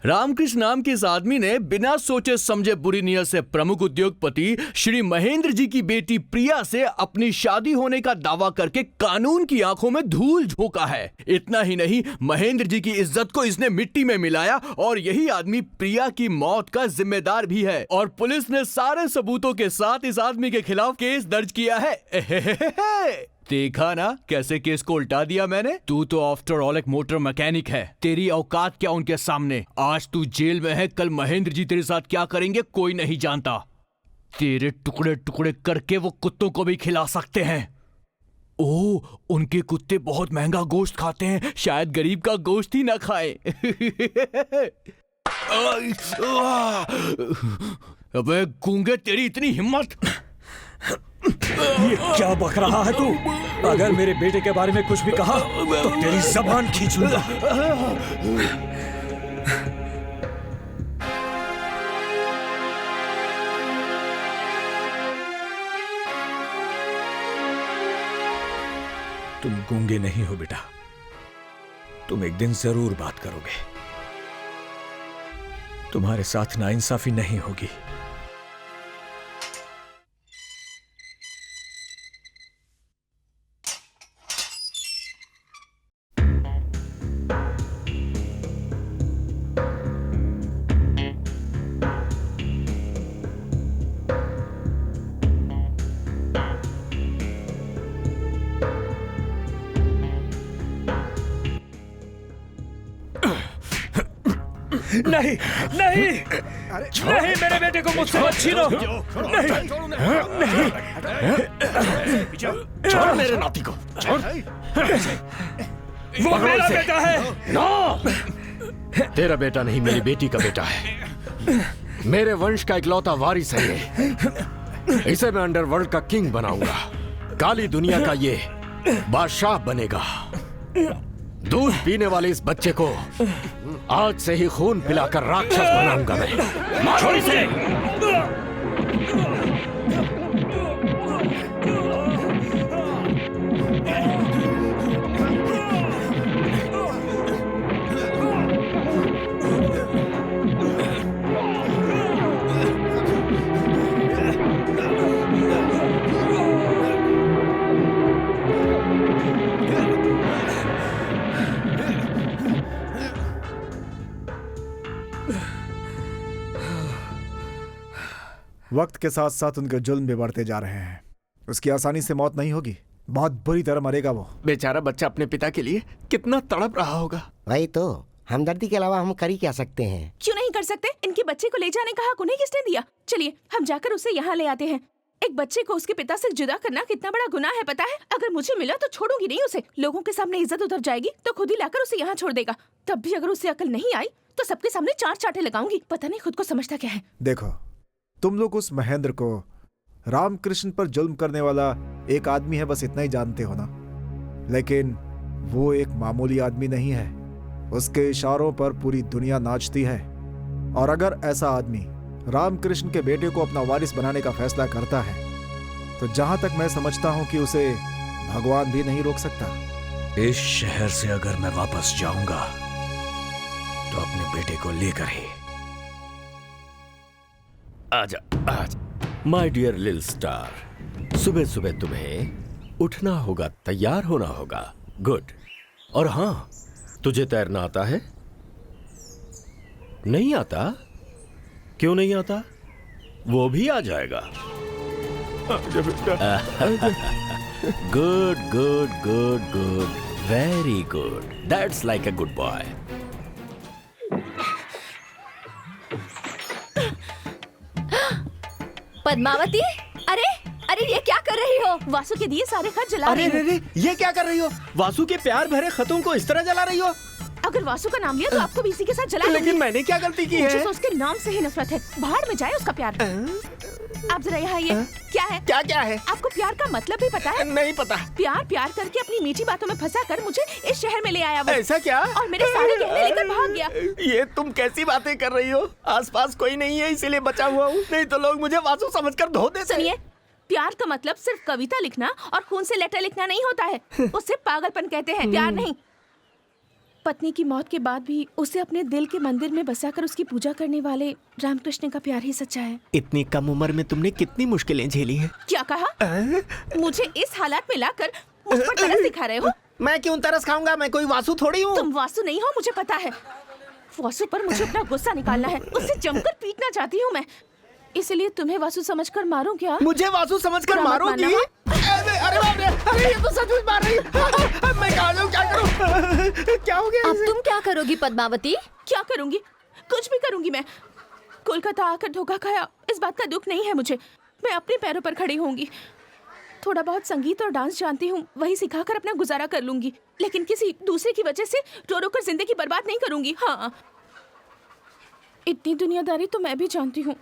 रामकृष्ण नाम के इस आदमी ने बिना सोचे समझे बुरी नीयत से प्रमुख उद्योगपति श्री महेंद्र जी की बेटी प्रिया से अपनी शादी होने का दावा करके कानून की आंखों में धूल झोंका है। इतना ही नहीं, महेंद्र जी की इज्जत को इसने मिट्टी में मिलाया और यही आदमी प्रिया की मौत का जिम्मेदार भी है। और पुलिस ने सारे सबूतों के साथ इस आदमी के खिलाफ केस दर्ज किया है। देखा ना कैसे केस को उल्टा दिया मैंने। तू तो आफ्टर ऑल एक मोटर मैकेनिक है, तेरी औकात क्या उनके सामने। आज तू जेल में है, कल महेंद्र जी तेरे साथ क्या करेंगे कोई नहीं जानता। तेरे टुकड़े टुकड़े करके वो कुत्तों को भी खिला सकते हैं। ओह, उनके कुत्ते बहुत महंगा गोश्त खाते हैं, शायद गरीब का गोश्त ही ना खाए। अबे गूंगे, तेरी इतनी हिम्मत! ये क्या बक रहा है तू? अगर मेरे बेटे के बारे में कुछ भी कहा तो तेरी जबान खींच लूंगा। तुम गूंगे नहीं हो बेटा, तुम एक दिन जरूर बात करोगे। तुम्हारे साथ नाइंसाफी नहीं होगी। नहीं नहीं नहीं, मेरे बेटे को मुझसे मत छीनो। नहीं छोड़ मेरे नाती को, छोड़। वो मेरा बेटा है। नो, तेरा बेटा नहीं, मेरी बेटी का बेटा है। मेरे वंश का इकलौता वारिस है ये। इसे मैं अंडरवर्ल्ड का किंग बनाऊंगा, काली दुनिया का ये बादशाह बनेगा। दूध पीने वाले इस बच्चे को आज से ही खून पिलाकर राक्षस बनाऊंगा मैं। मारो इसे। वक्त के साथ साथ उनके जुल्म भी बढ़ते जा रहे हैं। उसकी आसानी से मौत नहीं होगी, बहुत बुरी तरह मरेगा वो। बेचारा बच्चा अपने पिता के लिए कितना तड़प रहा होगा। वही तो, हमदर्दी के अलावा हम कर ही क्या सकते हैं? क्यों नहीं कर सकते? इनके बच्चे को ले जाने का हक उन्हें किसने दिया? चलिए हम जाकर उसे यहाँ ले आते हैं। एक बच्चे को उसके पिता से जुदा करना कितना बड़ा गुनाह है पता है? अगर मुझे मिला तो छोड़ूंगी नहीं उसे। लोगों के सामने इज्जत उतर जाएगी तो खुद ही लाकर उसे यहाँ छोड़ देगा। तब भी अगर उसे अकल नहीं आई तो सबके सामने 4 चांटे लगाऊंगी। पता नहीं खुद को समझता क्या है। देखो, तुम लोग उस महेंद्र को रामकृष्ण पर जुल्म करने वाला एक आदमी है बस इतना ही जानते हो ना, लेकिन वो एक मामूली आदमी नहीं है। उसके इशारों पर पूरी दुनिया नाचती है। और अगर ऐसा आदमी रामकृष्ण के बेटे को अपना वारिस बनाने का फैसला करता है तो जहां तक मैं समझता हूं कि उसे भगवान भी नहीं रोक सकता। इस शहर से अगर मैं वापस जाऊंगा तो अपने बेटे को लेकर ही। आजा आजा माय डियर लिटिल स्टार, सुबह सुबह तुम्हें उठना होगा, तैयार होना होगा। गुड। और हाँ, तुझे तैरना आता है? नहीं आता? क्यों नहीं आता? वो भी आ जाएगा। Good good good good, very good, that's like a good boy. Padmavati, अरे अरे ये क्या कर रही हो? वासु के दिए सारे खत जला अरे रही हूँ। ये क्या कर रही हो? वासु के प्यार भरे खतों को इस तरह जला रही हो? अगर वासु का नाम लिया तो आपको भी इसी के साथ जला दूंगी। लेकिन मैंने क्या गलती की मुझे है? तो उसके नाम से ही नफरत है। भाड़ में जाए उसका प्यार। आप जरा यहाँ आइए। क्या है? क्या क्या है? आपको प्यार का मतलब भी पता है? नहीं पता। प्यार प्यार करके अपनी मीठी बातों में फंसा कर मुझे इस शहर में ले आया वो। ऐसा क्या? और मेरे सारे गहने लेकर भाग गया। ये तुम कैसी बातें कर रही हो? आसपास कोई नहीं है इसीलिए बचा हुआ हूँ, नहीं तो लोग मुझे वासु समझकर धो देते। सुनिए, प्यार का मतलब सिर्फ कविता लिखना और खून से लेटर लिखना नहीं होता है। उसे पागलपन कहते हैं, प्यार नहीं। पत्नी की मौत के बाद भी उसे अपने दिल के मंदिर में बसाकर उसकी पूजा करने वाले रामकृष्ण का प्यार ही सच्चा है। इतनी कम उम्र में तुमने कितनी मुश्किलें झेली हैं? क्या कहा? मुझे इस हालात में लाकर मुझ पर तरस दिखा रहे हो? मैं क्यों तरस खाऊंगा? मैं कोई वासु थोड़ी हूँ। तुम वासु नहीं हो, मुझे पता है। वासु पर मुझे अपना गुस्सा निकालना है। उससे जमकर पीटना चाहती हूँ मैं। इसलिए तुम्हें वासु समझकर मारूं क्या? मुझे वासु समझकर मारोगी? अरे बाप रे! अरे ये तो सच में मार रही है। मैं क्या करूं? क्या हो गया? अब तुम क्या करोगी पद्मावती? क्या करूंगी? कुछ भी करूंगी मैं। कोलकाता आकर धोखा खाया, इस बात का दुख नहीं है मुझे। मैं अपने पैरों पर खड़ी होंगी। थोड़ा बहुत संगीत और डांस जानती हूँ, वही सिखाकर अपना गुजारा कर लूंगी। लेकिन किसी दूसरे की वजह से रो रो कर जिंदगी बर्बाद नहीं करूंगी। हाँ, इतनी दुनियादारी तो मैं भी जानती हूँ।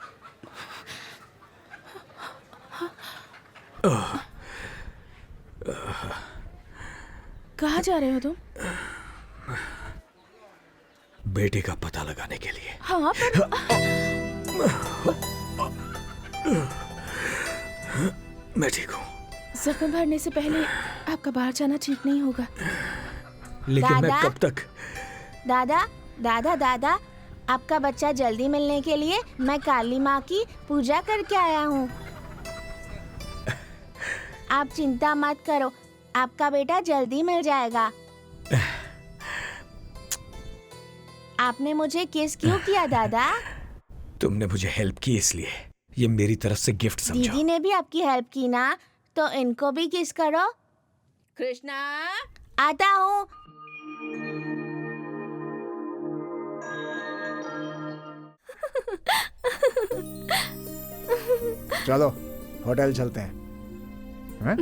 कहाँ जा रहे हो तुम? बेटे का पता लगाने के लिए। हाँ, पर मैं ठीक हूँ। जख्म भरने से पहले आपका बाहर जाना ठीक नहीं होगा। लेकिन मैं दादा? कब तक? दादा दादा दादा, आपका बच्चा जल्दी मिलने के लिए मैं काली माँ की पूजा करके आया हूँ। आप चिंता मत करो, आपका बेटा जल्दी मिल जाएगा। आपने मुझे किस क्यों किया दादा? तुमने मुझे हेल्प की इसलिए। ये मेरी तरफ से गिफ्ट समझो। दीदी ने भी आपकी हेल्प की ना, तो इनको भी किस करो। कृष्णा, आता हूँ। चलो होटल चलते हैं। हैं?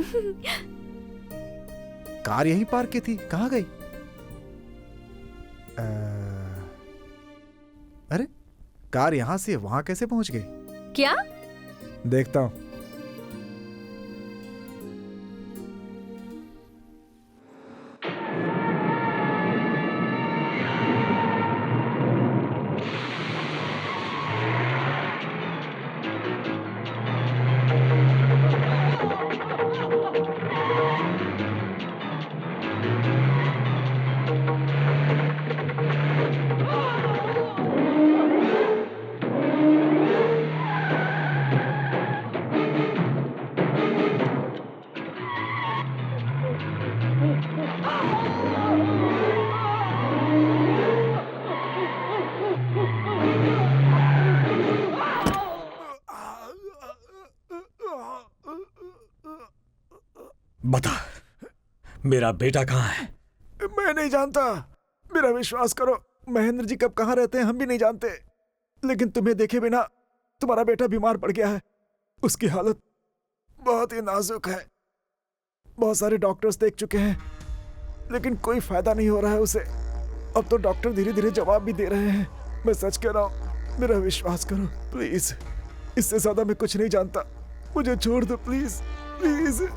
कार यहीं पार्क की थी, कहाँ गई? अरे कार यहां से वहां कैसे पहुंच गई? क्या? देखता हूं। बता, मेरा बेटा कहाँ है? मैं नहीं जानता। मेरा विश्वास करो, महेंद्र जी कब कहाँ रहते हैं हम भी नहीं जानते। लेकिन तुम्हें देखे बिना तुम्हारा बेटा बीमार पड़ गया है। उसकी हालत बहुत ही नाजुक है। बहुत सारे डॉक्टर्स देख चुके हैं, लेकिन कोई फायदा नहीं हो रहा है उसे। अब तो डॉक्टर धीरे धीरे जवाब भी दे रहे हैं। मैं सच कह रहा हूँ, मेरा विश्वास करो प्लीज। इससे ज्यादा मैं कुछ नहीं जानता। मुझे छोड़ दो प्लीज, प्लीज।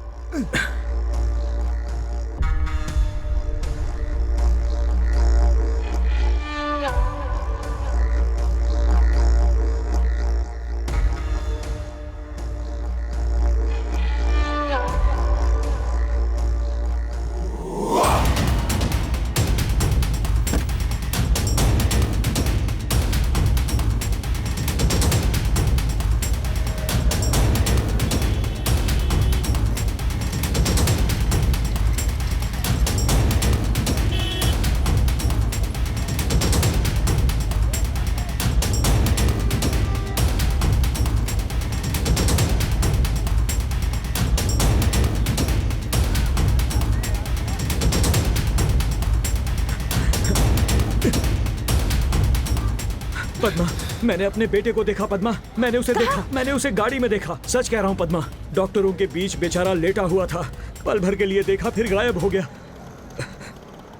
पद्मा, मैंने अपने बेटे को देखा पद्मा, मैंने उसे देखा, मैंने उसे गाड़ी में देखा, सच कह रहा हूँ पद्मा। डॉक्टरों के बीच बेचारा लेटा हुआ था, पल भर के लिए देखा फिर गायब हो गया।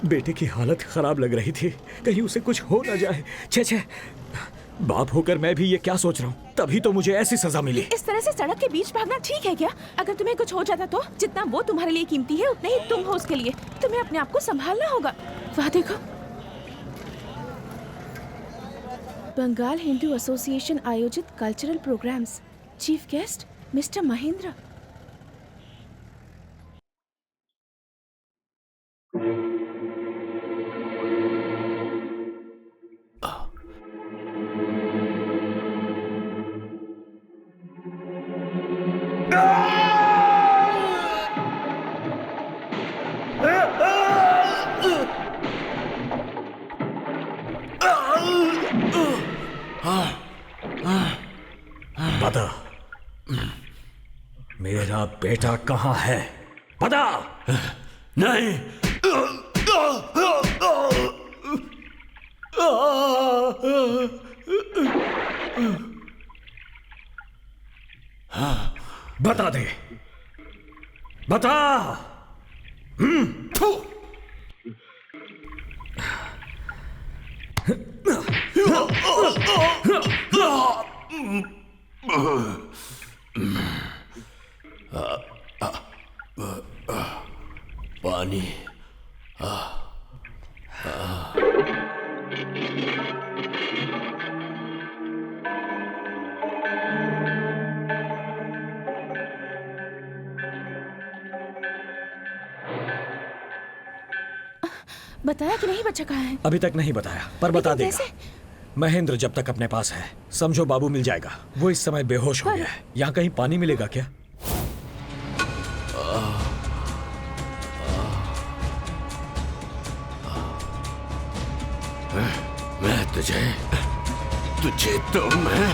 बेटे की हालत खराब लग रही थी, कहीं उसे कुछ हो ना जाए। छे छे, बाप होकर मैं भी ये क्या सोच रहा हूँ, तभी तो मुझे ऐसी सजा मिली। इस तरह से सड़क के बीच भागना ठीक है क्या? अगर तुम्हें कुछ हो जाता तो जितना वो तुम्हारे लिए कीमती है उतना ही तुम हो उसके लिए। तुम्हें अपने आप को संभालना होगा। वहाँ देखो, बंगाल हिंदू एसोसिएशन आयोजित cultural programs, chief guest mister Mahendra. बता, मेरा बेटा कहाँ है? बता। नहीं। बता दे, बता। पानी। बताया कि नहीं बच्चा कहाँ है? अभी तक नहीं बताया, पर बता लेकिन देगा। कैसे? महेंद्र जब तक अपने पास है, समझो बाबू मिल जाएगा। वो इस समय बेहोश हो गया है। यहाँ कहीं पानी मिलेगा क्या? मैं तुझे तो मैं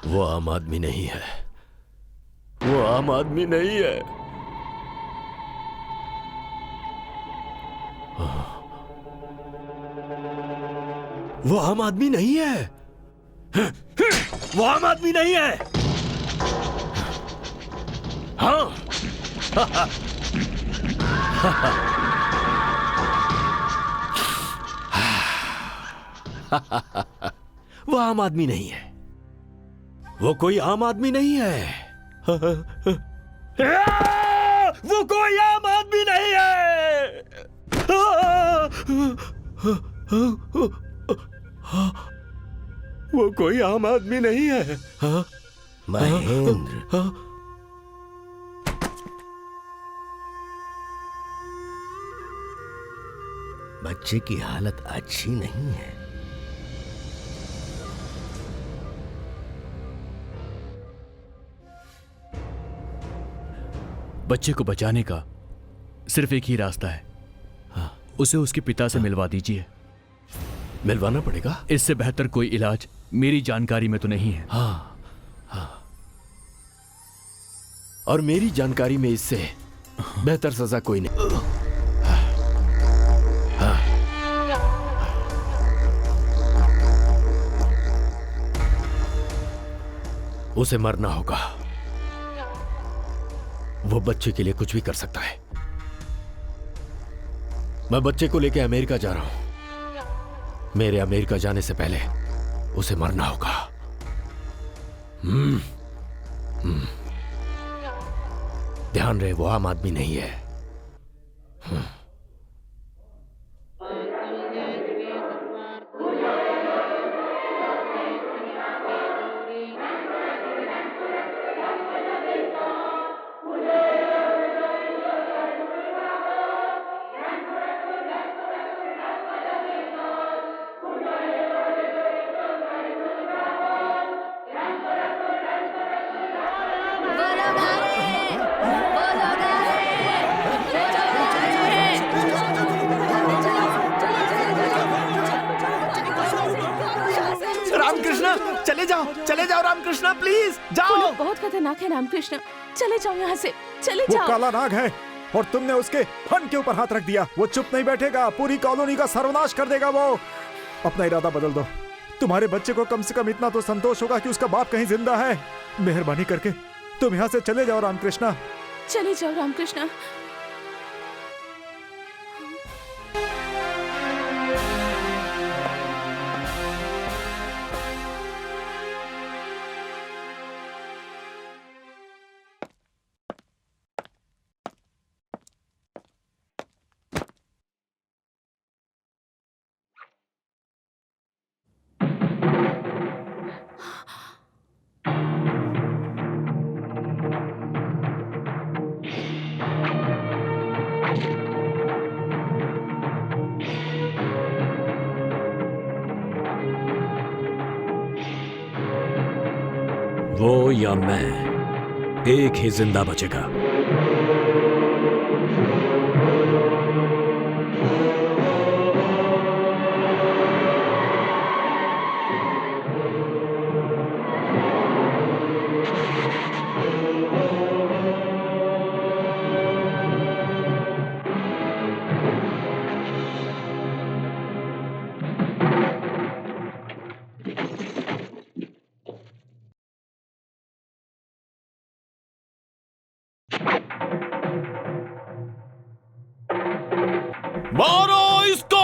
वो आम आदमी नहीं है। वो आम आदमी नहीं है। वो आम आदमी नहीं है। वो आम आदमी नहीं है। हाँ। वो आम आदमी नहीं है। वो कोई आम आदमी नहीं है। वो कोई आम आदमी नहीं है। वो कोई आम आदमी नहीं है। महेंद्र, बच्चे की हालत अच्छी नहीं है। बच्चे को बचाने का सिर्फ एक ही रास्ता है। उसे उसके पिता से मिलवा दीजिए। मिलवाना पड़ेगा? इससे बेहतर कोई इलाज मेरी जानकारी में तो नहीं है। हाँ, हाँ। और मेरी जानकारी में इससे बेहतर सजा कोई नहीं। उसे मरना होगा। वो बच्चे के लिए कुछ भी कर सकता है। मैं बच्चे को लेकर अमेरिका जा रहा हूं। मेरे अमेरिका जाने से पहले उसे मरना होगा। ध्यान रहे वो आम आदमी नहीं है। रामकृष्ण चले जाओ रामकृष्ण प्लीज वो जाओ। लोग बहुत खतरनाक है रामकृष्ण, चले जाओ यहाँ से, चले वो जाओ। काला नाग है और तुमने उसके फन के ऊपर हाथ रख दिया। वो चुप नहीं बैठेगा, पूरी कॉलोनी का सर्वनाश कर देगा। वो अपना इरादा बदल दो। तुम्हारे बच्चे को कम से कम इतना तो संतोष होगा कि उसका बाप कहीं जिंदा है। मेहरबानी करके तुम यहाँ से चले जाओ रामकृष्ण। चले जाओ रामकृष्ण। वो या मैं, एक ही जिंदा बचेगा। मारो इसको।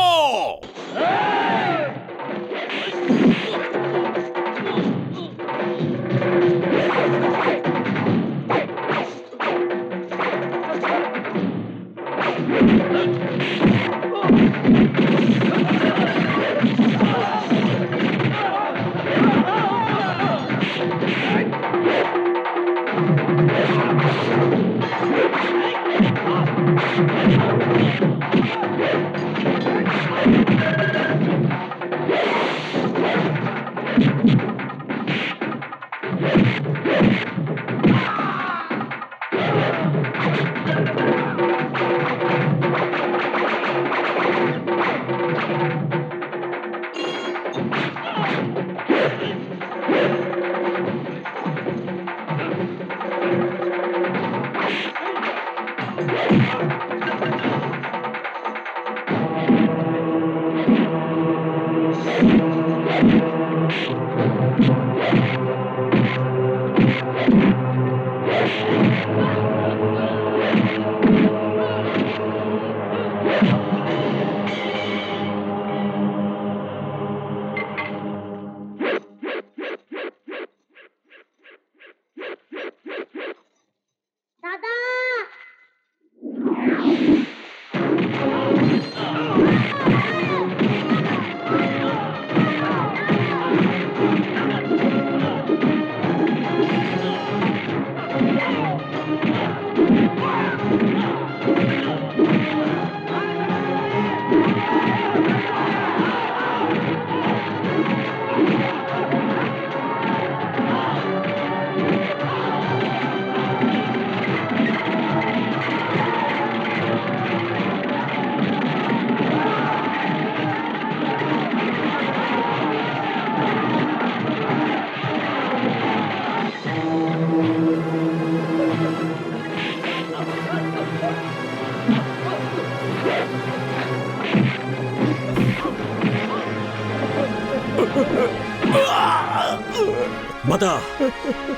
बता,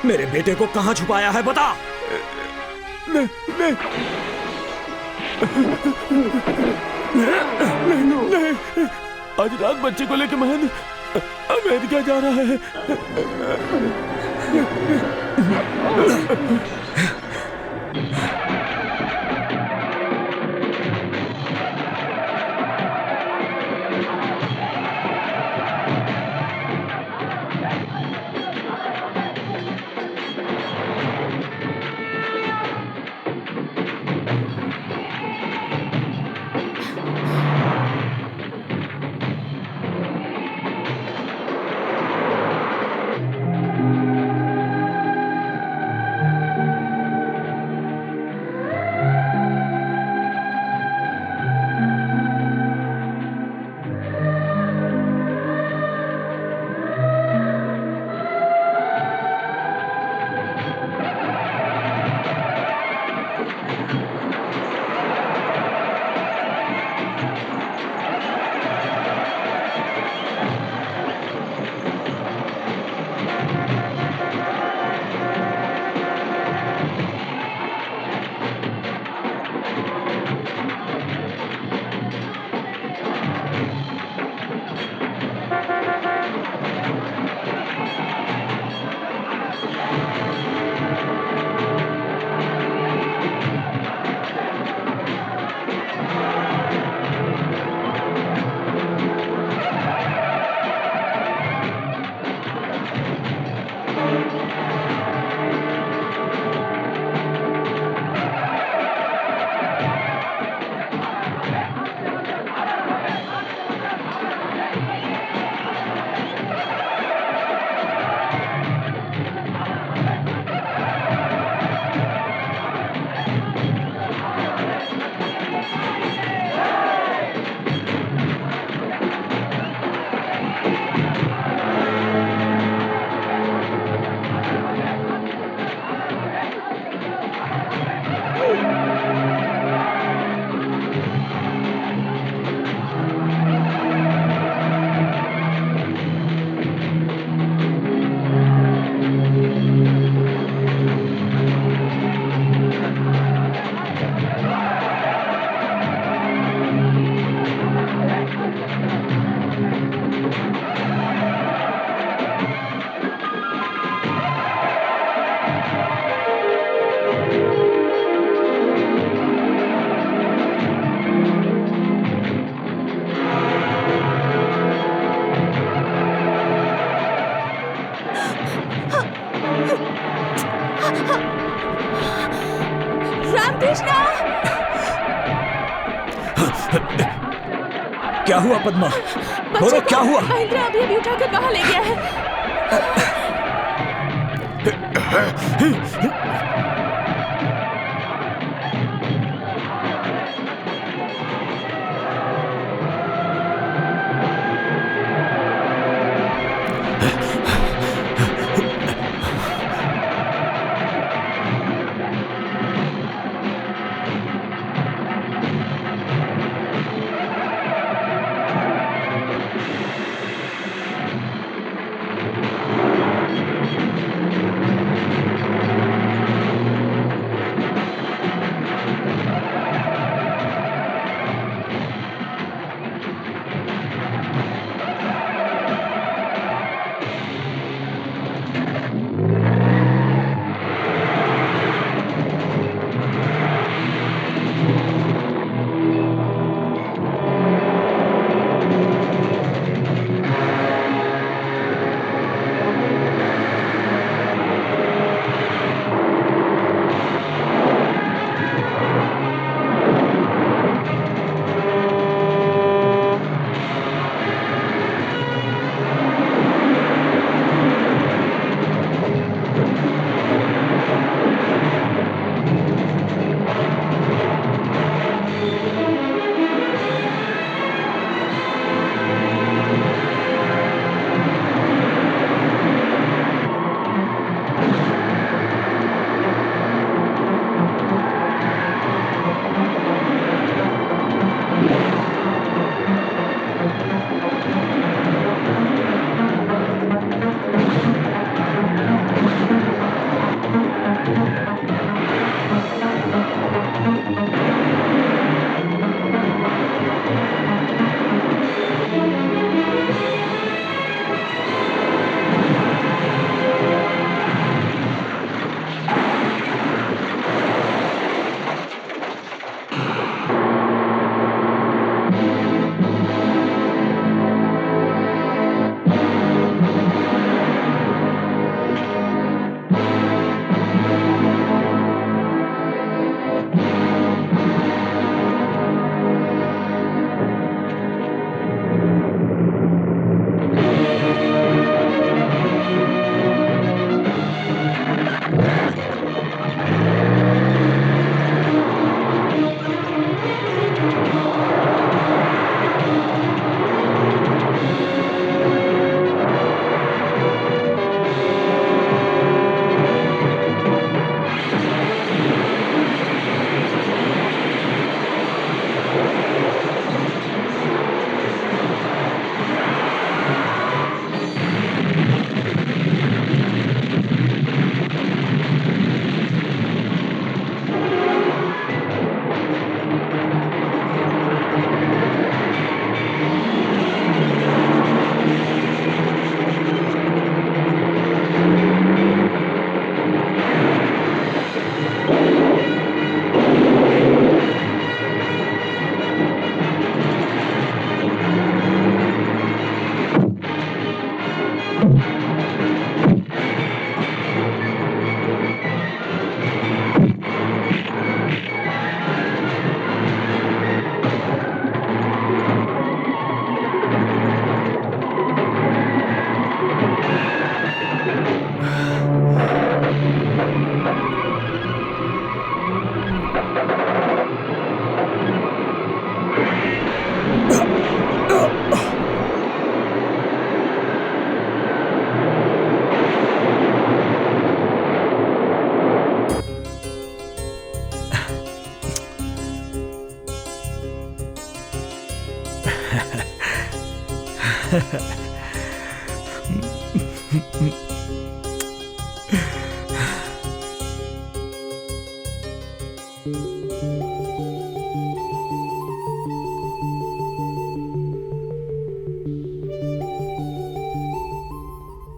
मेरे बेटे को कहाँ छुपाया है, बता। नहीं, आज रात बच्चे को लेकर महन अमेरिका जा रहा है। क्या हुआ पद्मा? बोलो क्या हुआ? महेंद्र अभी अभी उठाकर बाहर ले गया है।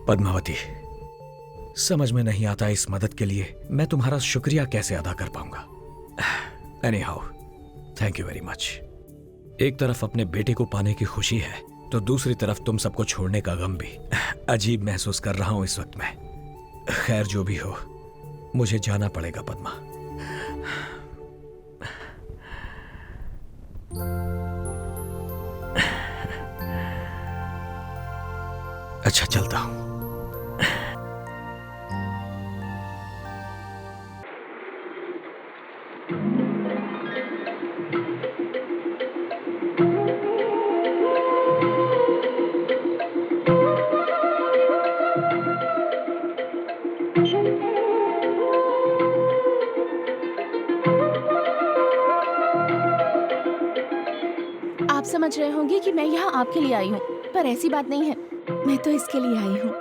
पद्मावती, समझ में नहीं आता इस मदद के लिए मैं तुम्हारा शुक्रिया कैसे अदा कर पाऊंगा। Anyhow, thank you very much. एक तरफ अपने बेटे को पाने की खुशी है तो दूसरी तरफ तुम सबको छोड़ने का गम भी। अजीब महसूस कर रहा हूं इस वक्त मैं। खैर जो भी हो, मुझे जाना पड़ेगा पद्मा। अच्छा चलता हूं। आप समझ रहे होंगे कि मैं यहाँ आपके लिए आई हूँ, पर ऐसी बात नहीं है। मैं तो इसके लिए आई हूँ।